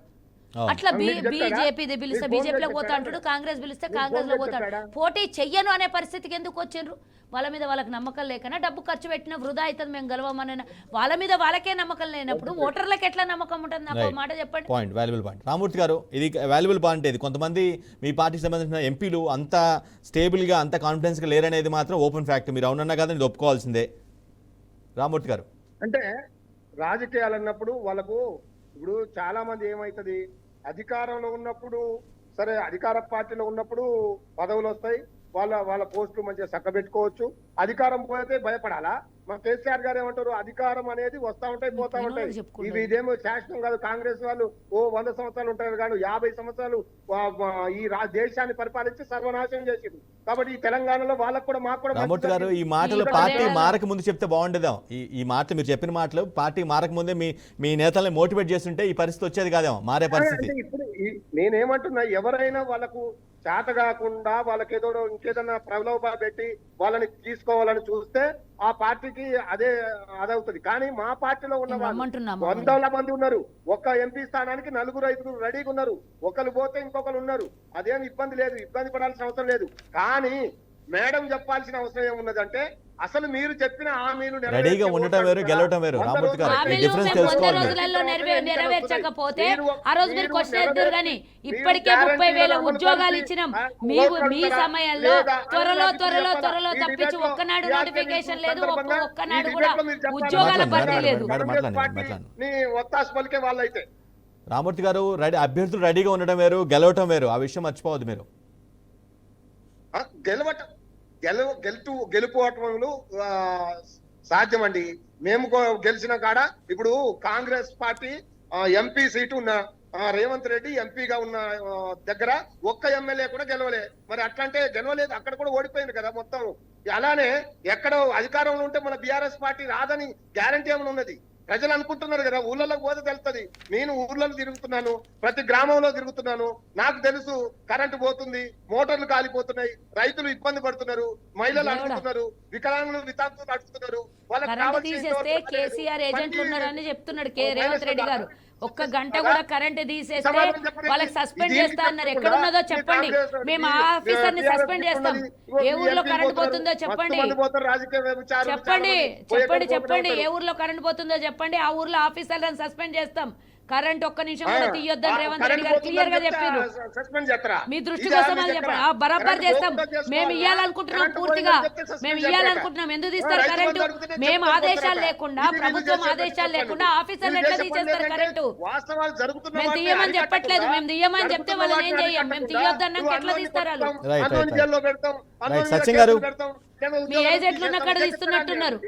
S5: అట్లా బీజేపీ పిలిస్తే బీజేపీలో పోతా అంటాడు, కాంగ్రెస్ పిలిస్తే కాంగ్రెస్ లో పోతాడు. పోటీ చెయ్యను అనే పరిస్థితికి ఎందుకు వచ్చిండ్రు? వాళ్ళ మీద వాళ్ళకి నమ్మకం లేకనా, డబ్బు ఖర్చు పెట్టినా వృధా అవుతుంది మేము గెలవమని వాళ్ళ మీద వాళ్ళకే నమ్మకం లేనప్పుడు ఓటర్లకు ఎట్లా నమ్మకం ఉంటుంది? నాకు మాట చెప్పండి.
S1: Point, valuable point. రామూర్తి గారు, ఇది వాల్యుబుల్ పాయింట్. ఇది కొంతమంది మీ పార్టీకి సంబంధించిన ఎంపీలు అంత స్టేబుల్గా అంత కాన్ఫిడెన్స్గా లేరనేది మాత్రం ఓపెన్ ఫ్యాక్ట్. మీరు అవునన్నా కదా ఇది ఒప్పుకోవాల్సిందే. రామూర్తి గారు,
S4: అంటే రాజకీయాలు అన్నప్పుడు వాళ్ళకు ఇప్పుడు చాలా మంది ఏమైతుంది, అధికారంలో ఉన్నప్పుడు సరే, అధికార పార్టీలో ఉన్నప్పుడు పదవులు వస్తాయి, వాళ్ళ పోస్టులు మంచిగా చక్కబెట్టుకోవచ్చు. అధికారం పోతే భయపడాలా? మా కేసీఆర్ గారు ఏమంటారు, అధికారం అనేది వస్తా ఉంటాయి పోతా ఉంటాయి, ఇదేమో శాసనం కాదు. కాంగ్రెస్ వాళ్ళు 100 సంవత్సరాలు ఉంటారు కానీ 50 సంవత్సరాలు ఈ దేశాన్ని పరిపాలించి సర్వనాశనం చేసింది. కాబట్టి ఈ తెలంగాణలో వాళ్ళకు కూడా మాకు కూడా
S1: రామూర్తి గారు, ఈ మాటలు పార్టీ మారక ముందు చెప్తే బాగుండేదా? ఈ మాటలు మీరు చెప్పిన మాటలు పార్టీ మారక ముందే మీ నేతల్ని మోటివేట్ చేస్తుంటే ఈ పరిస్థితి వచ్చేది కాదేమో, మారే పరిస్థితి.
S4: ఇప్పుడు నేనేమంటున్నా, ఎవరైనా వాళ్ళకు చేత కాకుండా వాళ్ళకి ఇంకేదన్నా ప్రలోభాలు పెట్టి వాళ్ళని తీసుకోవాలని చూస్తే ఆ పార్టీకి అదవుతుంది. కానీ మా పార్టీలో ఉన్న వాళ్ళు 100 మంది ఉన్నారు, ఒక్క ఎంపీ స్థానానికి 4-5 రెడీగా ఉన్నారు. ఒకరు పోతే ఇంకొకరు ఉన్నారు, అదేం ఇబ్బంది లేదు, ఇబ్బంది పడాల్సిన అవసరం లేదు. కానీ మేడం చెప్పాల్సిన అవసరం ఏమున్నదంటే, అసలు మీరు చెప్పిన హామీలు
S1: రెడీగా ఉండటం వేరు, గెలవటం వేరు. రామూర్తి గారు, డిఫరెన్స్ తెలుసుకోవాలి.
S5: రోజులలో నెరవేర్చకపోతే ఆ రోజు మీరు క్వశ్చన్ ఎత్తారు. కానీ ఇప్పటికే 30,000 ఉద్యోగాలు ఇచ్చినాం మీ సమయంలో. త్వరలో తప్పించి ఒక్కనాడు నోటిఫికేషన్ లేదు, ఒక్కనాడు కూడా ఉద్యోగాల భర్తీ లేదు.
S1: రామూర్తి గారు, అభ్యర్థులు రెడీగా ఉండడం వేరు, గెలవటం వేరు. ఆ విషయం మర్చిపోవద్దు మీరు.
S4: గెలుపోవటంలో సాధ్యమండి. మేము గెలిచిన కాడ ఇప్పుడు కాంగ్రెస్ పార్టీ ఎంపీ సీటు ఉన్న రేవంత్ రెడ్డి ఎంపీగా ఉన్న దగ్గర ఒక్క ఎమ్మెల్యే కూడా గెలవలే. మరి అట్లంటే గెలవలేదు, అక్కడ కూడా ఓడిపోయింది కదా మొత్తం. అలానే ఎక్కడో అధికారంలో ఉంటే మన బీఆర్ఎస్ పార్టీ రాదని గ్యారంటీ ఏమైనా ఉన్నది? ప్రజలు అనుకుంటున్నారు కదా, ఊళ్ళలోకి పోతే తెలుస్తుంది. నేను ఊర్లలో తిరుగుతున్నాను, ప్రతి గ్రామంలో తిరుగుతున్నాను, నాకు తెలుసు. కరెంటు పోతుంది, మోటార్లు కాలిపోతున్నాయి, రైతులు ఇబ్బంది పడుతున్నారు, మహిళలు అడుగుతున్నారు, వికలాంగులు వితాంతులు అడుగుతున్నారు.
S5: తీసేస్తే కేసీఆర్ ఏజెంట్లు ఉన్నారని చెప్తున్నాడు రేవంత్ రెడ్డి గారు. ఒక్క గంట కూడా కరెంట్ తీసేస్తే వాళ్ళకి సస్పెండ్ చేస్తా అన్నారు. ఎక్కడున్నదో చెప్పండి, మేము ఆ ఆఫీసర్ ని సస్పెండ్ చేస్తాం. ఏ ఊర్లో కరెంట్ పోతుందో చెప్పండి, ఏ ఊర్లో కరెంట్ పోతుందో చెప్పండి, ఆ ఊర్లో ఆఫీసర్లను సస్పెండ్ చేస్తాం. కరెంట్ ఒక్క నిమిషం కూడా తీయొద్దని రేవంత్ రెడ్డి గారు క్లియర్ గా చెప్పారు.
S4: సస్పెండ్ చేస్తారా?
S5: మీ దృష్టి కోసం అది చెప్పండి. బరాబర్ చేస్తాం. మేము ఇవ్వాలనుకుంటున్నాం పూర్తిగా. మేము ఇవ్వాలనుకుంటున్నాం. ఎందుకు తీస్తారు కరెంటు? మేము ఆదేశాలు లేకుండా, ప్రభుత్వం ఆదేశాలు లేకుండా ఆఫీసర్లు ఎట్లా తీసేస్తారు కరెంటు?
S4: వాస్తవాలు జరుగుతున్న
S5: మేము తీయమని చెప్పట్లేదు. మేము తీయమని చెప్తే వాళ్ళని ఏం చెయ్యం. మేము తీయొద్దన్నాక ఎట్లా తీస్తారు వాళ్ళు?
S1: రైట్ సచిన్ గారు,
S5: మీ ఏజ్ ఎట్లున్న కాడ తీస్తున్నట్టున్నారు.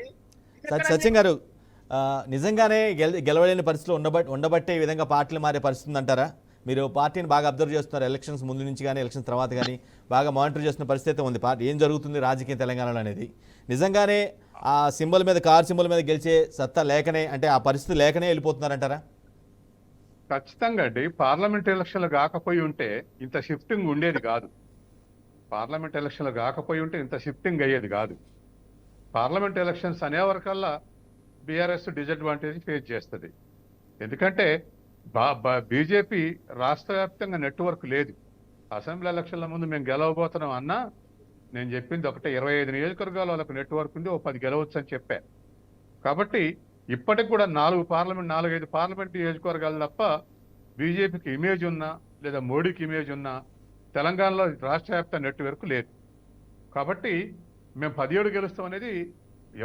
S1: సచిన్ గారు, నిజంగానే గెలవలేని పరిస్థితులు ఉండబట్టే ఈ విధంగా పార్టీలు మారే పరిస్థితి అంటారా? మీరు పార్టీని బాగా అబ్జర్వ్ చేస్తున్నారు, ఎలక్షన్స్ ముందు నుంచి కానీ ఎలక్షన్స్ తర్వాత కానీ బాగా మానిటర్ చేస్తున్న పరిస్థితి ఉంది. పార్టీ ఏం జరుగుతుంది రాజకీయ తెలంగాణలో అనేది నిజంగానే ఆ సింబల్ మీద, కార్ సింబల్ మీద గెలిచే సత్తా లేకనే, అంటే ఆ పరిస్థితి లేకనే వెళ్ళిపోతున్నారంటారా?
S6: ఖచ్చితంగా అండి. పార్లమెంట్ ఎలక్షన్లు కాకపోయి ఉంటే ఇంత షిఫ్టింగ్ ఉండేది కాదు. పార్లమెంట్ ఎలక్షన్లు కాకపోయి ఉంటే ఇంత షిఫ్టింగ్ అయ్యేది కాదు. పార్లమెంట్ ఎలక్షన్స్ అనేవరకల్లా బీఆర్ఎస్ డిసడ్వాంటేజ్ ఫేస్ చేస్తుంది. ఎందుకంటే బీజేపీ రాష్ట్ర వ్యాప్తంగా నెట్వర్క్ లేదు. అసెంబ్లీ ఎలక్షన్ల ముందు మేము గెలవబోతున్నాం అన్నా నేను చెప్పింది ఒకటే, 25 నియోజకవర్గాలు వాళ్ళకు నెట్వర్క్ ఉంది, 10 గెలవచ్చు అని చెప్పా. కాబట్టి ఇప్పటికి కూడా 4-5 పార్లమెంట్ నియోజకవర్గాలు తప్ప బీజేపీకి ఇమేజ్ ఉన్నా లేదా మోడీకి ఇమేజ్ ఉన్నా తెలంగాణలో రాష్ట్ర వ్యాప్త నెట్వర్క్ లేదు. కాబట్టి మేము 17 గెలుస్తాం అనేది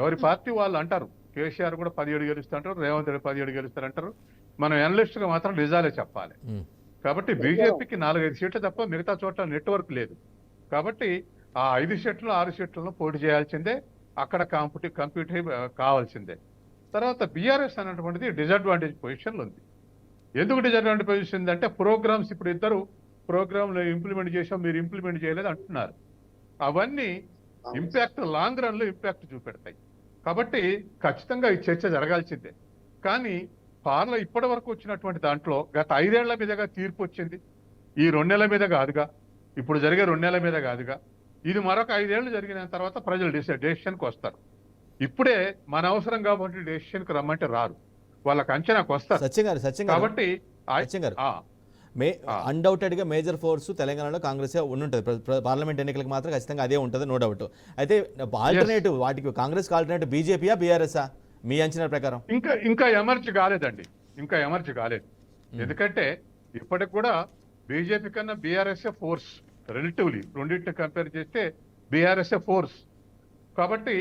S6: ఎవరి పార్టీ వాళ్ళు అంటారు. కేసీఆర్ కూడా 17 గెలుస్తుంటారు, రేవంత్ రెడ్డి 17 గెలుస్తారంటారు. మనం అనలిస్ట్గా మాత్రం నిజాలే చెప్పాలి. కాబట్టి బీజేపీకి 4-5 సీట్లు తప్ప మిగతా చోట్ల నెట్వర్క్ లేదు. కాబట్టి ఆ 5 సీట్లు 6 సీట్లను పోటీ చేయాల్సిందే, అక్కడ కంప్యూటర్ కావాల్సిందే. తర్వాత బీఆర్ఎస్ అనేటువంటిది డిసడ్వాంటేజ్ పొజిషన్లో ఉంది. ఎందుకు డిసడ్వాంటేజ్ పొజిషన్ అంటే ప్రోగ్రామ్స్ ఇప్పుడు ఇద్దరు ప్రోగ్రాంలు ఇంప్లిమెంట్ చేసాం, మీరు ఇంప్లిమెంట్ చేయలేదు అంటున్నారు. అవన్నీ ఇంపాక్ట్ లాంగ్ రన్ లో ఇంపాక్ట్ చూపెడతాయి. కాబట్టి ఖచ్చితంగా ఈ చర్చ జరగాల్సిందే. కానీ ఇప్పటి వరకు వచ్చినటువంటి దాంట్లో గత 5 ఏళ్ల మీదగా తీర్పు వచ్చింది. ఈ 2 నెలల మీద కాదుగా, ఇప్పుడు జరిగే 2 నెలల మీద కాదుగా. ఇది మరొక 5 ఏళ్లు జరిగిన తర్వాత ప్రజలు డెసిషన్కి వస్తారు. ఇప్పుడే మన అవసరం కాబట్టి డెసిషన్కి రమ్మంటే రారు, వాళ్ళకి అంచనాకు వస్తారు. కాబట్టి
S1: అన్డౌటెడ్గా మేజర్ ఫోర్స్ తెలంగాణలో కాంగ్రెస్ ఉంటుంది. పార్లమెంట్ ఎన్నికలకు మాత్రం ఖచ్చితంగా అదే ఉంటుంది, నో డౌట్. అయితే ఆల్టర్నేటివ్ వాటికి కాంగ్రెస్ ఆల్టర్నేటివ్ బీజేపీయా బీఆర్ఎస్ఆ మీ అంచనా ప్రకారం?
S6: ఇంకా ఎమర్జ్ కాలేదండి, ఇంకా ఎమర్జ్ కాలేదు. ఎందుకంటే ఇప్పటికి కూడా బీజేపీ కన్నా బీఆర్ఎస్ఏ ఫోర్స్ రిలేటివ్లీ, రెండింటిని కంపేర్ చేస్తే బీఆర్ఎస్ఏ ఫోర్స్. కాబట్టి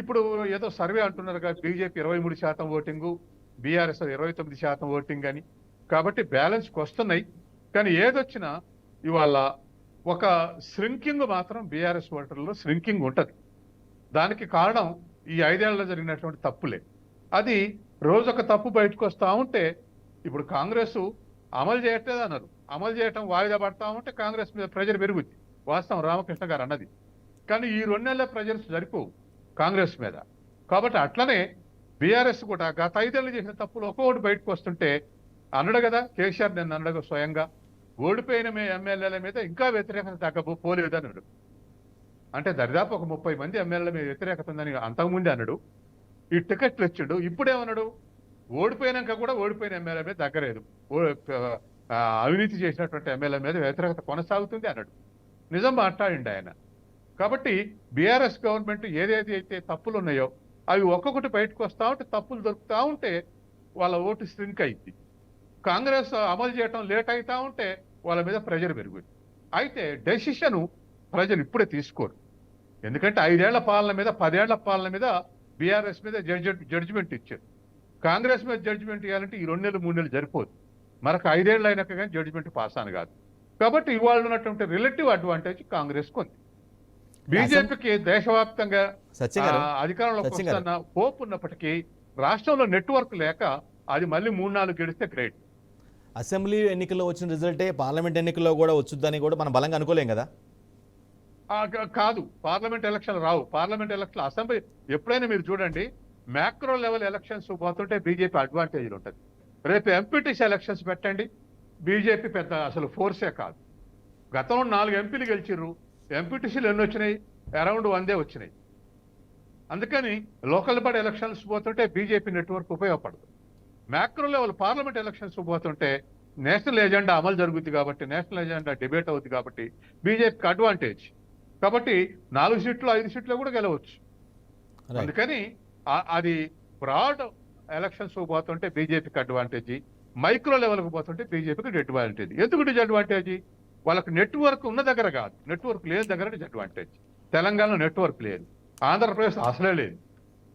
S6: ఇప్పుడు ఏదో సర్వే అంటున్నారు కదా, బీజేపీ 23% ఓటింగు, బీఆర్ఎస్ 29% ఓటింగ్ అని. కాబట్టి బ్యాలెన్స్కి వస్తున్నాయి. కానీ ఏదొచ్చినా ఇవాళ ఒక శ్రింకింగ్ మాత్రం బీఆర్ఎస్ ఓటర్లలో శ్రింకింగ్ ఉంటుంది. దానికి కారణం ఈ 5 ఏళ్లలో జరిగినటువంటి తప్పులే. అది రోజొక తప్పు బయటకు వస్తూ ఉంటే, ఇప్పుడు కాంగ్రెస్ అమలు చేయట్లేదు అన్నారు, అమలు చేయటం వాయిదా పడతా ఉంటే కాంగ్రెస్ మీద ప్రెజర్ పెరుగుద్ది. వాస్తవం రామకృష్ణ గారు అన్నది. కానీ ఈ 2 నెలల ప్రెజర్స్ సరిపోవు కాంగ్రెస్ మీద. కాబట్టి అట్లనే బీఆర్ఎస్ కూడా గత 5 ఏళ్ళు చేసిన తప్పులు ఒక్కొక్కటి బయటకు వస్తుంటే అన్నాడు కదా కేసీఆర్, నేను అన్నాడు స్వయంగా, ఓడిపోయిన ఎమ్మెల్యేల మీద ఇంకా వ్యతిరేకత తగ్గపోలేదు అన్నాడు. అంటే దరిదాపు ఒక 30 మంది ఎమ్మెల్యేల మీద వ్యతిరేకత ఉందని అంతకుముందే అన్నాడు. ఈ టికెట్లు ఇచ్చిండు. ఇప్పుడేమన్నాడు, ఓడిపోయినాక కూడా ఓడిపోయిన ఎమ్మెల్యే మీద తగ్గలేదు, అవినీతి చేసినటువంటి ఎమ్మెల్యే మీద వ్యతిరేకత కొనసాగుతుంది అన్నాడు. నిజం మాట్లాడిండు ఆయన. కాబట్టి బీఆర్ఎస్ గవర్నమెంట్ ఏదేది అయితే తప్పులు ఉన్నాయో అవి ఒక్కొక్కటి బయటకు వస్తూ ఉంటే, తప్పులు దొరుకుతూ ఉంటే వాళ్ళ ఓటు స్ట్రింక్ అయింది. కాంగ్రెస్ అమలు చేయటం లేట్ అవుతా ఉంటే వాళ్ళ మీద ప్రెజర్ పెరుగుతుంది. అయితే డెసిషన్ ప్రజలు ఇప్పుడే తీసుకోరు. ఎందుకంటే 5 ఏళ్ల పాలన మీద, 10 ఏళ్ల పాలన మీద బీఆర్ఎస్ మీద జడ్జిమెంట్ ఇచ్చారు. కాంగ్రెస్ మీద జడ్జిమెంట్ ఇవ్వాలంటే ఈ 2 నెలలు 3 నెలలు సరిపోదు, మరొక 5 ఏళ్ళు అయినాక కానీ జడ్జిమెంట్ పాస్ అని కాదు. కాబట్టి ఇవాళ ఉన్నటువంటి రిలేటివ్ అడ్వాంటేజ్ కాంగ్రెస్ ఉంది. బీజేపీకి దేశవ్యాప్తంగా అధికారంలోకి వస్తున్న హోప్ ఉన్నప్పటికీ రాష్ట్రంలో నెట్వర్క్ లేక అది మళ్ళీ 3-4 గెలిస్తే గ్రేట్.
S1: అసెంబ్లీ ఎన్నికల్లో వచ్చిన రిజల్టే పార్లమెంట్ ఎన్నికల్లో కూడా వచ్చుద్దని కూడా మనం బలంగా అనుకోలేం కదా.
S6: కాదు, పార్లమెంట్ ఎలక్షన్ రావు. పార్లమెంట్ ఎలక్షన్, అసెంబ్లీ ఎప్పుడైనా మీరు చూడండి, మ్యాక్రో లెవెల్ ఎలక్షన్స్ పోతుంటే బీజేపీ అడ్వాంటేజ్లు ఉంటుంది. రేపు ఎంపీటీసీ ఎలక్షన్స్ పెట్టండి, బీజేపీ పెద్ద అసలు ఫోర్సే కాదు. గతంలో 4 ఎంపీలు గెలిచిర్రు, ఎంపీటీసీలు ఎన్ని వచ్చినాయి? అరౌండ్ 100 వచ్చినాయి. అందుకని లోకల్ బాడీ ఎలక్షన్స్ పోతుంటే బీజేపీ నెట్వర్క్ ఉపయోగపడదు. మ్యాక్రో లెవెల్ పార్లమెంట్ ఎలక్షన్స్ పోతుంటే నేషనల్ ఎజెండా అమలు జరుగుద్ది కాబట్టి, నేషనల్ ఎజెండా డిబేట్ అవుతుంది కాబట్టి బీజేపీకి అడ్వాంటేజ్. కాబట్టి 4 సీట్లు 5 సీట్లు కూడా గెలవచ్చు. అందుకని అది బ్రాడ్ ఎలక్షన్స్ పోతుంటే బీజేపీకి అడ్వాంటేజ్. మైక్రో లెవెల్కి పోతుంటే బీజేపీకి డిసడ్వాంటేజ్. ఎందుకు డిసడ్వాంటేజ్? వాళ్ళకి నెట్వర్క్ ఉన్న దగ్గర కాదు, నెట్వర్క్ లేని దగ్గర డిసడ్వాంటేజ్. తెలంగాణలో నెట్వర్క్ లేదు, ఆంధ్రప్రదేశ్ అసలే లేదు,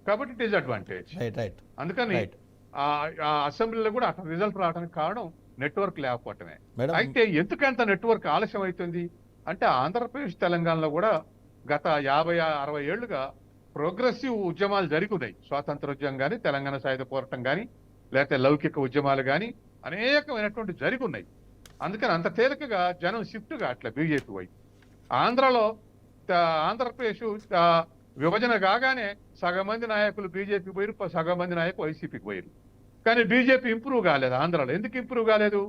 S6: కాబట్టి డిసడ్వాంటేజ్.
S1: రైట్
S6: అందుకని
S1: రైట్
S6: ఆ అసెంబ్లీలో కూడా అక్కడ రిజల్ట్ రావడానికి కారణం నెట్వర్క్ లేకపోవటమే.
S1: మేడం
S6: అయితే ఎందుకంత నెట్వర్క్ ఆలస్యం అవుతుంది అంటే ఆంధ్రప్రదేశ్ తెలంగాణలో కూడా గత 50-60 ఏళ్లుగా ప్రోగ్రెసివ్ ఉద్యమాలు జరుగుతున్నాయి. స్వాతంత్రోద్యమం కానీ, తెలంగాణ సాయుధ పోరాటం కానీ, లేకపోతే లౌకిక ఉద్యమాలు కానీ అనేకమైనటువంటి జరుగున్నాయి. అందుకని అంత తేలికగా జనం షిఫ్ట్ కావట్లే బీజేపీ వైపు. ఆంధ్రలో ఆంధ్రప్రదేశ్ విభజన కాగానే సగం మంది నాయకులు బీజేపీ పోయారు, సగం మంది నాయకులు వైసీపీకి పోయారు. కానీ బీజేపీ ఇంప్రూవ్ కాలేదు ఆంధ్రాలో. ఎందుకు ఇంప్రూవ్ కాలేదు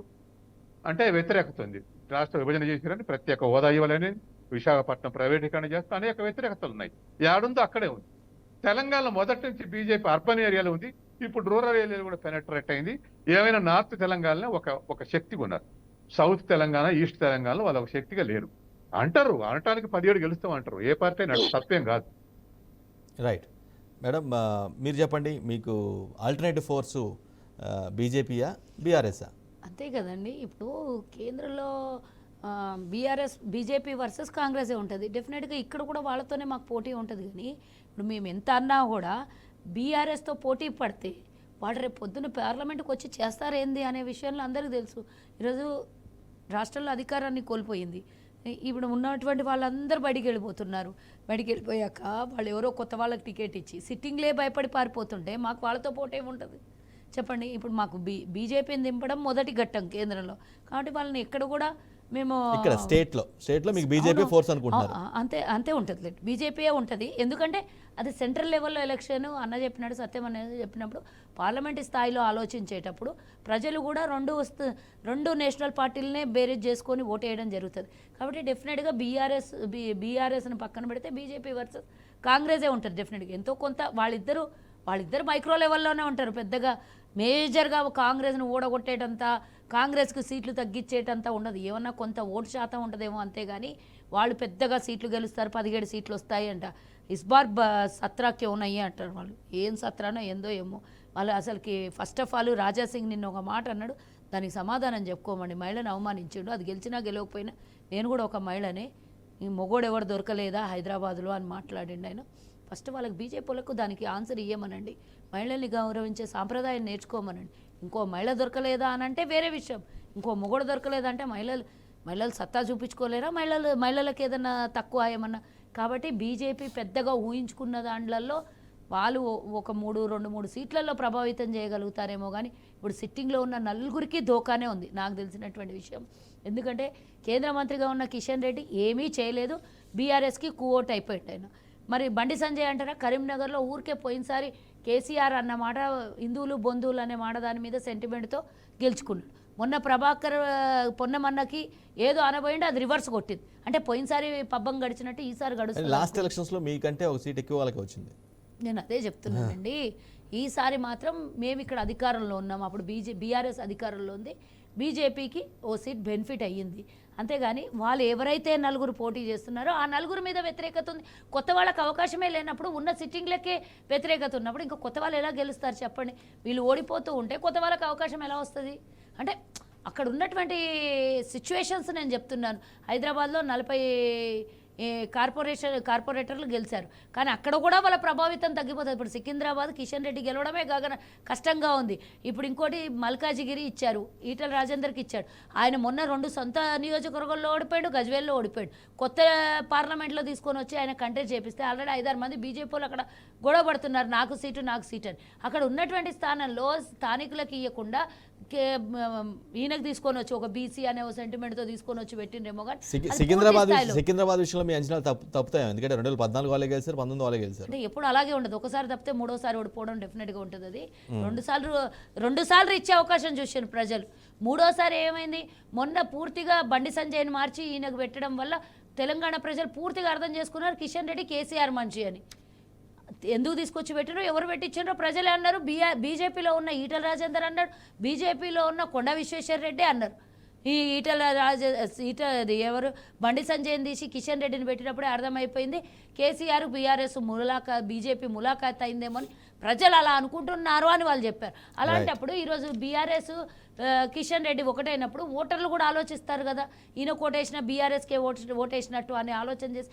S6: అంటే వ్యతిరేకత ఉంది. రాష్ట్ర విభజన చేసిరని, ప్రత్యేక హోదా ఇవ్వాలని, విశాఖపట్నం ప్రైవేటీకరణ చేస్తూ అనేక వ్యతిరేకతలు ఉన్నాయి. ఏడుందో అక్కడే ఉంది. తెలంగాణలో మొదటి నుంచి బీజేపీ అర్బన్ ఏరియాలో ఉంది, ఇప్పుడు రూరల్ ఏరియాలో కూడా పెనట్రేట్ అయింది. ఏమైనా నార్త్ తెలంగాణలో ఒక శక్తిగా ఉన్నారు, సౌత్ తెలంగాణ, ఈస్ట్ తెలంగాణలో వాళ్ళు ఒక శక్తిగా లేరు అంటారు. అనటానికి 17 గెలుస్తాం అంటారు, ఏ పార్టీ అయినా తప్పేం కాదు.
S1: రైట్ మేడం, మీరు చెప్పండి, మీకు ఆల్టర్నేటివ్ ఫోర్సు బీజేపీయా బీఆర్ఎస్ఆ?
S5: అంతే కదండి. ఇప్పుడు కేంద్రంలో బీఆర్ఎస్ బీజేపీ వర్సెస్ కాంగ్రెసే ఉంటుంది. డెఫినెట్గా ఇక్కడ కూడా వాళ్ళతోనే మాకు పోటీ ఉంటుంది. కానీ ఇప్పుడు మేము ఎంత అన్నా కూడా బీఆర్ఎస్తో పోటీ పడితే వాళ్ళు రేపు పొద్దున్న పార్లమెంట్కి వచ్చి చేస్తారేంది అనే విషయంలో అందరికీ తెలుసు. ఈరోజు రాష్ట్రంలో అధికారాన్ని కోల్పోయింది. ఇప్పుడు ఉన్నటువంటి వాళ్ళందరూ బయటికి వెళ్ళిపోతున్నారు. బయటికి వెళ్ళిపోయాక వాళ్ళు ఎవరో కొత్త వాళ్ళకి టికెట్ ఇచ్చి సిట్టింగ్లే భయపడి పారిపోతుంటే మాకు వాళ్ళతో పోటీ ఏముంటుంది చెప్పండి. ఇప్పుడు మాకు బీజేపీని దింపడం మొదటి ఘట్టం కేంద్రంలో. కాబట్టి వాళ్ళని ఎక్కడ కూడా మేము
S1: ఇక్కడ స్టేట్లో మీకు బీజేపీ ఫోర్స్ అనుకుంటున్నారు?
S5: అంతే ఉంటుంది, బీజేపీయే ఉంటుంది. ఎందుకంటే అది సెంట్రల్ లెవెల్లో ఎలక్షన్ అన్న చెప్పినాడు, సత్యం అనేది చెప్పినప్పుడు పార్లమెంటు స్థాయిలో ఆలోచించేటప్పుడు ప్రజలు కూడా రెండు నేషనల్ పార్టీలనే బేరేజ్ చేసుకొని ఓటు వేయడం జరుగుతుంది. కాబట్టి డెఫినెట్గా బీఆర్ఎస్ని పక్కన పెడితే బీజేపీ వర్సెస్ కాంగ్రెసే ఉంటుంది డెఫినెట్గా. ఎంతో కొంత వాళ్ళిద్దరు మైక్రో లెవెల్లోనే ఉంటారు. పెద్దగా మేజర్గా కాంగ్రెస్ను ఓడగొట్టేటంత, కాంగ్రెస్కి సీట్లు తగ్గించేటంత ఉండదు. ఏమన్నా కొంత ఓటు శాతం ఉంటుందేమో, అంతేగాని వాళ్ళు పెద్దగా సీట్లు గెలుస్తారు, 17 సీట్లు వస్తాయి అంట. ఇస్ బార్ 17 క్యూ ఉన్నాయి అంటారు వాళ్ళు. ఏం 17నో ఏందో ఏమో వాళ్ళు. అసలుకి ఫస్ట్ ఆఫ్ ఆల్ రాజాసింగ్ నిన్న ఒక మాట అన్నాడు, దానికి సమాధానం చెప్పుకోమండి. మహిళను అవమానించిండు. అది గెలిచినా గెలవకపోయినా నేను కూడా ఒక మహిళనే, ఈ మొగోడు ఎవరు దొరకలేదా హైదరాబాద్లో అని మాట్లాడిండు ఆయన. ఫస్ట్ వాళ్ళకి బీజేపీలకు దానికి ఆన్సర్ ఇవ్వమనండి. మహిళల్ని గౌరవించే సాంప్రదాయం నేర్చుకోమనండి. ఇంకో మహిళ దొరకలేదా అని అంటే వేరే విషయం. ఇంకో మొగోడు దొరకలేదా అంటే మహిళలు సత్తా చూపించుకోలేరా? మహిళలకు ఏదన్నా తక్కువ ఏమన్నా? కాబట్టి బీజేపీ పెద్దగా ఊహించుకున్న దాంట్లలో వాళ్ళు ఒక 2-3 సీట్లలో ప్రభావితం చేయగలుగుతారేమో. కానీ ఇప్పుడు సిట్టింగ్లో ఉన్న నలుగురికి ధోకానే ఉంది నాకు తెలిసినటువంటి విషయం. ఎందుకంటే కేంద్ర మంత్రిగా ఉన్న కిషన్ రెడ్డి ఏమీ చేయలేదు, బీఆర్ఎస్కి కూఓట్ అయిపోయింది ఆయన. మరి బండి సంజయ్ అంటారా, కరీంనగర్లో ఊరికే పోయినసారి కేసీఆర్ అన్న మాట హిందువులు బంధువులు అనే మాట దాని మీద సెంటిమెంట్తో గెలుచుకున్నాడు. మొన్న ప్రభాకర్ పొన్నమన్నకి ఏదో అనబోయింది, అది రివర్స్ కొట్టింది. అంటే పోయినసారి పబ్బం గడిచినట్టు ఈసారి గడుస్తుంది.
S1: లాస్ట్ ఎలక్షన్స్లో మీకంటే ఒక సీట్ ఎక్కువ వాళ్ళకి వచ్చింది.
S5: నేను అదే చెప్తున్నానండి. ఈసారి మాత్రం మేము ఇక్కడ అధికారంలో ఉన్నాం, అప్పుడు బీఆర్ఎస్ అధికారంలో ఉంది, బీజేపీకి ఓ సీట్ బెనిఫిట్ అయ్యింది. అంతేగాని వాళ్ళు ఎవరైతే 9 పోటీ చేస్తున్నారో ఆ 9 మీద వ్యతిరేకత ఉంది. కొత్త వాళ్ళకి అవకాశమే లేనప్పుడు, ఉన్న సిట్టింగ్లకే వ్యతిరేకత ఉన్నప్పుడు ఇంకా కొత్త వాళ్ళు ఎలా గెలుస్తారు చెప్పండి? వీళ్ళు ఓడిపోతూ ఉంటే కొత్త వాళ్ళకి అవకాశం ఎలా వస్తుంది? అంటే అక్కడ ఉన్నటువంటి సిచ్యువేషన్స్ నేను చెప్తున్నాను. హైదరాబాద్లో 40 కార్పొరేటర్లు గెలిచారు, కానీ అక్కడ కూడా వాళ్ళ ప్రభావితం తగ్గిపోతుంది. ఇప్పుడు సికింద్రాబాద్ కిషన్ రెడ్డి గెలవడమే కాక కష్టంగా ఉంది. ఇప్పుడు ఇంకోటి మల్కాజిగిరి ఇచ్చారు, ఈటల రాజేందర్కి ఇచ్చాడు. ఆయన మొన్న 2 సొంత నియోజకవర్గంలో ఓడిపోయాడు, గజ్వేల్లో ఓడిపోయాడు. కొత్త పార్లమెంట్లో తీసుకొని వచ్చి ఆయన కంటెస్ట్ చేపిస్తే ఆల్రెడీ 5-6 మంది బీజేపీ వాళ్ళు అక్కడ గొడవ పడుతున్నారు, నాకు సీటు అని. అక్కడ ఉన్నటువంటి స్థానంలో స్థానికులకు ఇవ్వకుండా ఈయనకు తీసుకొని వచ్చి ఒక బీసీ అనే ఒక సెంటిమెంట్తో తీసుకొని వచ్చి పెట్టిండ్రేమో. కానీ
S1: సికింద్రాబాద్ విషయంలో మీ అంచనాలు తప్పుతాయి. ఎందుకంటే 2014 వాళ్ళే గెలిచారు, 19 వాళ్ళే గెలిచారు.
S5: అంటే ఎప్పుడు అలాగే ఉండదు, ఒకసారి తప్పితే మూడోసారి ఓడిపోవడం డెఫినెట్గా ఉంటుంది. అది రెండు సార్లు ఇచ్చే అవకాశం చూసాను ప్రజలు. మూడోసారి ఏమైంది, మొన్న పూర్తిగా బండి సంజయ్ని మార్చి ఈయనకు పెట్టడం వల్ల తెలంగాణ ప్రజలు పూర్తిగా అర్థం చేసుకున్నారు కిషన్ రెడ్డి కేసీఆర్ మంచి అని. ఎందుకు తీసుకొచ్చి పెట్టారో, ఎవరు పెట్టించారో ప్రజలే అన్నారు. బీజేపీలో ఉన్న ఈటల రాజేందర్ అన్నాడు, బీజేపీలో ఉన్న కొండ విశ్వేశ్వర రెడ్డి అన్నారు. ఈ ఎవరు బండి సంజయ్ని తీసి కిషన్ రెడ్డిని పెట్టినప్పుడే అర్థమైపోయింది కేసీఆర్ బీఆర్ఎస్ బీజేపీ ములాఖాత్ అయిందేమో అని ప్రజలు అలా అనుకుంటున్నారు అని వాళ్ళు చెప్పారు. అలాంటప్పుడు ఈరోజు బీఆర్ఎస్ కిషన్ రెడ్డి ఒకటైనప్పుడు ఓటర్లు కూడా ఆలోచిస్తారు కదా, ఈయన కోటేసిన బీఆర్ఎస్కే ఓటేసినట్టు అని ఆలోచన చేసి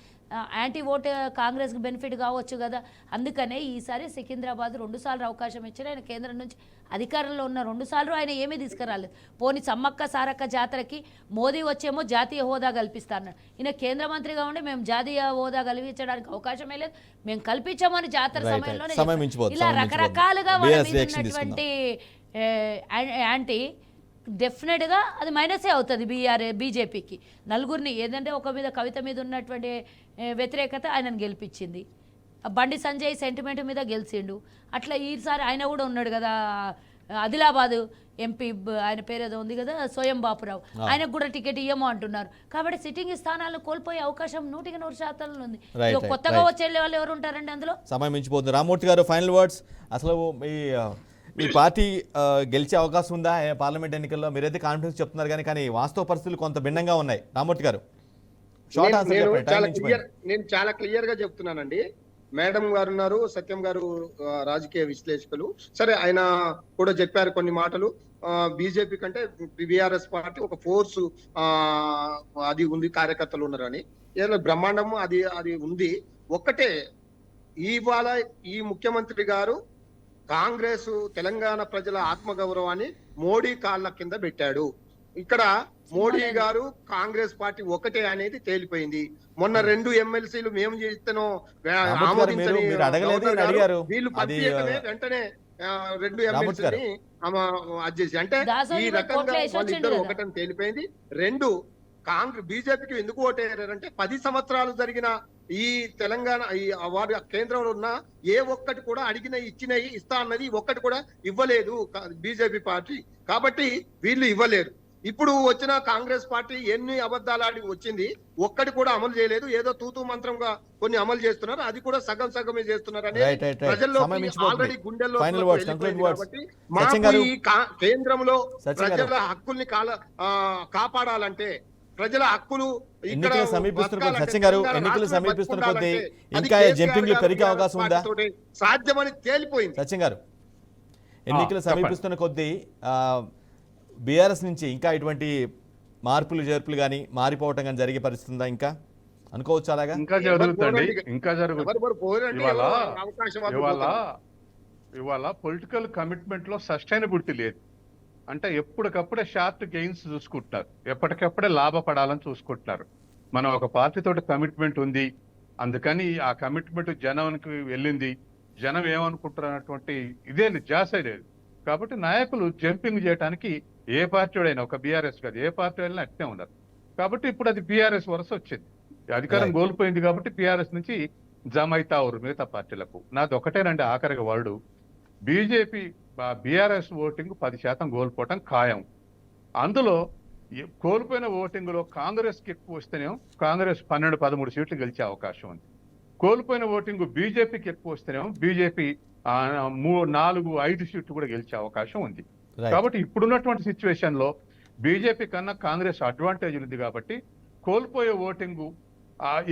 S5: యాంటీ ఓట్ కాంగ్రెస్కి బెనిఫిట్ కావచ్చు కదా. అందుకనే ఈసారి సికింద్రాబాద్ 2 సార్లు అవకాశం ఇచ్చారు. ఆయన కేంద్రం నుంచి అధికారంలో ఉన్న 2 సార్లు ఆయన ఏమీ తీసుకురాలేదు. పోని సమ్మక్క సారక్క జాతరకి మోదీ వచ్చేమో జాతీయ హోదా కల్పిస్తాను, ఈయన కేంద్ర మంత్రిగా ఉండి మేము జాతీయ హోదా కల్పించడానికి అవకాశమే లేదు, మేము కల్పించామని జాతర సమయంలోనే ఇలా రకరకాలుగా వాళ్ళ మీద ఉన్నటువంటి యాంటీ డెఫినెట్గా అది మైనసే అవుతుంది బీజేపీకి. నలుగురిని ఏదంటే ఒక మీద కవిత మీద ఉన్నటువంటి వ్యతిరేకత ఆయనను గెలిపించింది, బండి సంజయ్ సెంటిమెంట్ మీద గెలిచిండు. అట్లా ఈసారి ఆయన కూడా ఉన్నాడు కదా ఆదిలాబాద్ ఎంపీ, ఆయన పేరు ఏదో ఉంది కదా స్వయం బాపురావు, ఆయనకు కూడా టికెట్ ఇయ్యమో అంటున్నారు. కాబట్టి సిట్టింగ్ స్థానాలను కోల్పోయే అవకాశం 100% ఉంది. కొత్తగా వచ్చే వాళ్ళు ఎవరు ఉంటారండి అందులో?
S1: సమయం మించిపోతుంది. రామ్మూర్తి గారు, ఫైనల్ వర్డ్స్. అసలు మీ పార్టీ గెలిచే అవకాశం ఉందా పార్లమెంట్ ఎన్నికల్లో? మీరైతే కాన్ఫిడెన్స్ చెప్తున్నారు కానీ వాస్తవ పరిస్థితులు కొంత భిన్నంగా ఉన్నాయి. రామ్మూర్తి గారు షార్ట్ ఆన్సర్ చెప్పండి.
S4: నేను చాలా క్లియర్ గా చెప్తున్నానండి. మేడం గారు ఉన్నారు, సత్యం గారు రాజకీయ విశ్లేషకులు. సరే, ఆయన కూడా చెప్పారు కొన్ని మాటలు. బీజేపీ కంటే బీఆర్ఎస్ పార్టీ ఒక ఫోర్స్ అది ఉంది, కార్యకర్తలు ఉన్నారని. ఏదో బ్రహ్మాండము అది ఉంది. ఒక్కటే, ఇవాళ ఈ ముఖ్యమంత్రి గారు కాంగ్రెస్ తెలంగాణ ప్రజల ఆత్మగౌరవాన్ని మోడీ కాళ్ళ కింద పెట్టాడు. ఇక్కడ మోడీ గారు కాంగ్రెస్ పార్టీ ఒకటే అనేది తేలిపోయింది. మొన్న 2 ఎమ్మెల్సీలు మేము చేస్తానో ఆమోదించని వీళ్ళు వెంటనే 2 ఎమ్మెల్సీని అది చేసి, అంటే ఈ రకంగా వాళ్ళిద్దరు ఒకటని తేలిపోయింది. 2, బీజేపీకి ఎందుకు ఓటేయారంటే 10 సంవత్సరాలు జరిగిన ఈ తెలంగాణ వారి కేంద్రంలో ఉన్న ఏ ఒక్కటి కూడా ఇచ్చినవి ఇస్తా అన్నది ఒక్కటి కూడా ఇవ్వలేదు బీజేపీ పార్టీ. కాబట్టి వీళ్ళు ఇవ్వలేరు. ఇప్పుడు వచ్చిన కాంగ్రెస్ పార్టీ ఎన్ని అబద్ధాలు ఆడి వచ్చింది, ఒక్కటి కూడా అమలు చేయలేదు. ఏదో తూతూ మంత్రంగా కొన్ని అమలు చేస్తున్నారు, అది కూడా సగమే చేస్తున్నారు అనేది ప్రజల్లో ఆల్రెడీ గుండెల్లో. కాబట్టి మాకు ఈ కేంద్రంలో ప్రజల హక్కుల్ని కాపాడాలంటే, ప్రజల హక్కులు
S1: ఎన్నికలు సమీపిస్తున్న కొద్దీ ఇంకా జంపింగ్లు పెరిగే అవకాశం ఉందా?
S4: సాధ్యమని తేలిపోయింది.
S1: సత్యం గారు, ఎన్నికలు సమీపిస్తున్న కొద్దీ బీఆర్ఎస్ నుంచి ఇంకా ఇటువంటి మార్పులు చేర్పులు కానీ మారిపోవటం కానీ జరిగే పరిస్థితి ఉందా? ఇంకా అనుకోవచ్చు అలాగా?
S6: ఇంకా జరుగుతుంది. ఇవాళ పొలిటికల్ కమిట్మెంట్ లో సస్టైనబిలిటీ లేదు. అంటే ఎప్పటికప్పుడే షార్ట్ గెయిన్స్ చూసుకుంటున్నారు, ఎప్పటికప్పుడే లాభపడాలని చూసుకుంటున్నారు. మనం ఒక పార్టీతోటి కమిట్మెంట్ ఉంది, అందుకని ఆ కమిట్మెంట్ జనానికి వెళ్ళింది, జనం ఏమనుకుంటారు అన్నటువంటి ఇదే జాస లేదు. కాబట్టి నాయకులు జంపింగ్ చేయడానికి ఏ పార్టీ అయినా, ఒక బీఆర్ఎస్ కాదు ఏ పార్టీ అయినా అట్నే ఉన్నారు. కాబట్టి ఇప్పుడు అది బీఆర్ఎస్ వరుస వచ్చింది, అధికారం కోల్పోయింది. కాబట్టి బీఆర్ఎస్ నుంచి జమ అవుతా ఉన్నారు మిగతా పార్టీలకు. నాది ఒకటేనండి ఆఖరిగా వర్డ్, బీజేపీ బీఆర్ఎస్ ఓటింగ్ 10% కోల్పోవటం ఖాయం. అందులో కోల్పోయిన ఓటింగ్ లో కాంగ్రెస్ కి ఎక్కువ వస్తేనేమో కాంగ్రెస్ 12-13 సీట్లు గెలిచే అవకాశం ఉంది. కోల్పోయిన ఓటింగ్ బీజేపీకి ఎక్కువ వస్తేనేమో బీజేపీ 4-5 సీట్లు కూడా గెలిచే అవకాశం ఉంది. కాబట్టి ఇప్పుడున్నటువంటి సిచ్యువేషన్ లో బీజేపీ కన్నా కాంగ్రెస్ అడ్వాంటేజ్ ఉంది. కాబట్టి కోల్పోయే ఓటింగ్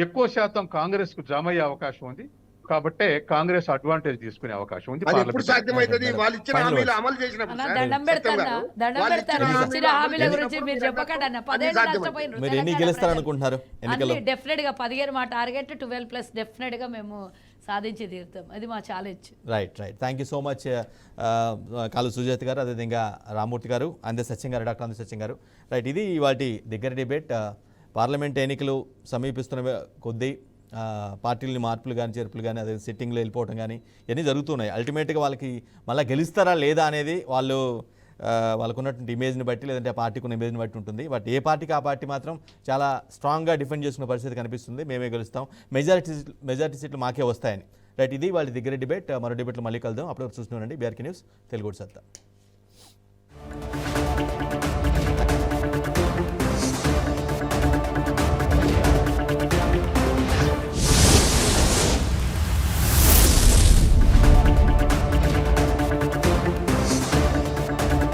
S6: ఎక్కువ శాతం కాంగ్రెస్ కు జమ అయ్యే అవకాశం ఉంది. కాబట్టే కాంగ్రెస్ అడ్వాంటేజ్ తీసుకునే అవకాశం ఉంది.
S4: దండం
S1: మీరు ఎన్ని గెలుస్తారనుకుంటున్నారు ఎన్నికల్లో?
S5: డెఫినెట్ గా 15 మా టార్గెట్, 12+ డెఫినెట్ గా మేము సాధించి తీరుతాం. అది మా challenge.
S1: Right. Thank you so much కాలు సుజాత గారు, అదేవిధంగా రామ్మూర్తి గారు, అందే సత్యం గారు, డాక్టర్ అందే సత్యం గారు. రైట్, ఇది వాటి దగ్గర డిబేట్. పార్లమెంట్ ఎన్నికలు సమీపిస్తున్న కొద్దీ పార్టీలని మార్పులు కానీ చేర్పులు కానీ, అదే సిట్టింగ్లో వెళ్ళిపోవడం కానీ ఇవన్నీ జరుగుతున్నాయి. అల్టిమేట్గా వాళ్ళకి మళ్ళీ గెలుస్తారా లేదా అనేది వాళ్ళకు ఉన్నటువంటి ఇమేజ్ని బట్టి, లేదంటే ఆ పార్టీకి ఉన్న ఇమేజ్ని బట్టి ఉంటుంది. బట్ ఏ పార్టీకి ఆ పార్టీ మాత్రం చాలా స్ట్రాంగ్గా డిఫెండ్ చేసుకున్న పరిస్థితి కనిపిస్తుంది. మేమే గెలుస్తాం, మెజారిటీ సీట్లు మాకే వస్తాయని. రైట్, ఇది వాళ్ళ దగ్గర డిబేట్. మరో డిబేట్లో మళ్ళీ కలుద్దాం. అప్పుడు చూస్తూనండి BRK న్యూస్ తెలుగు సత్తా.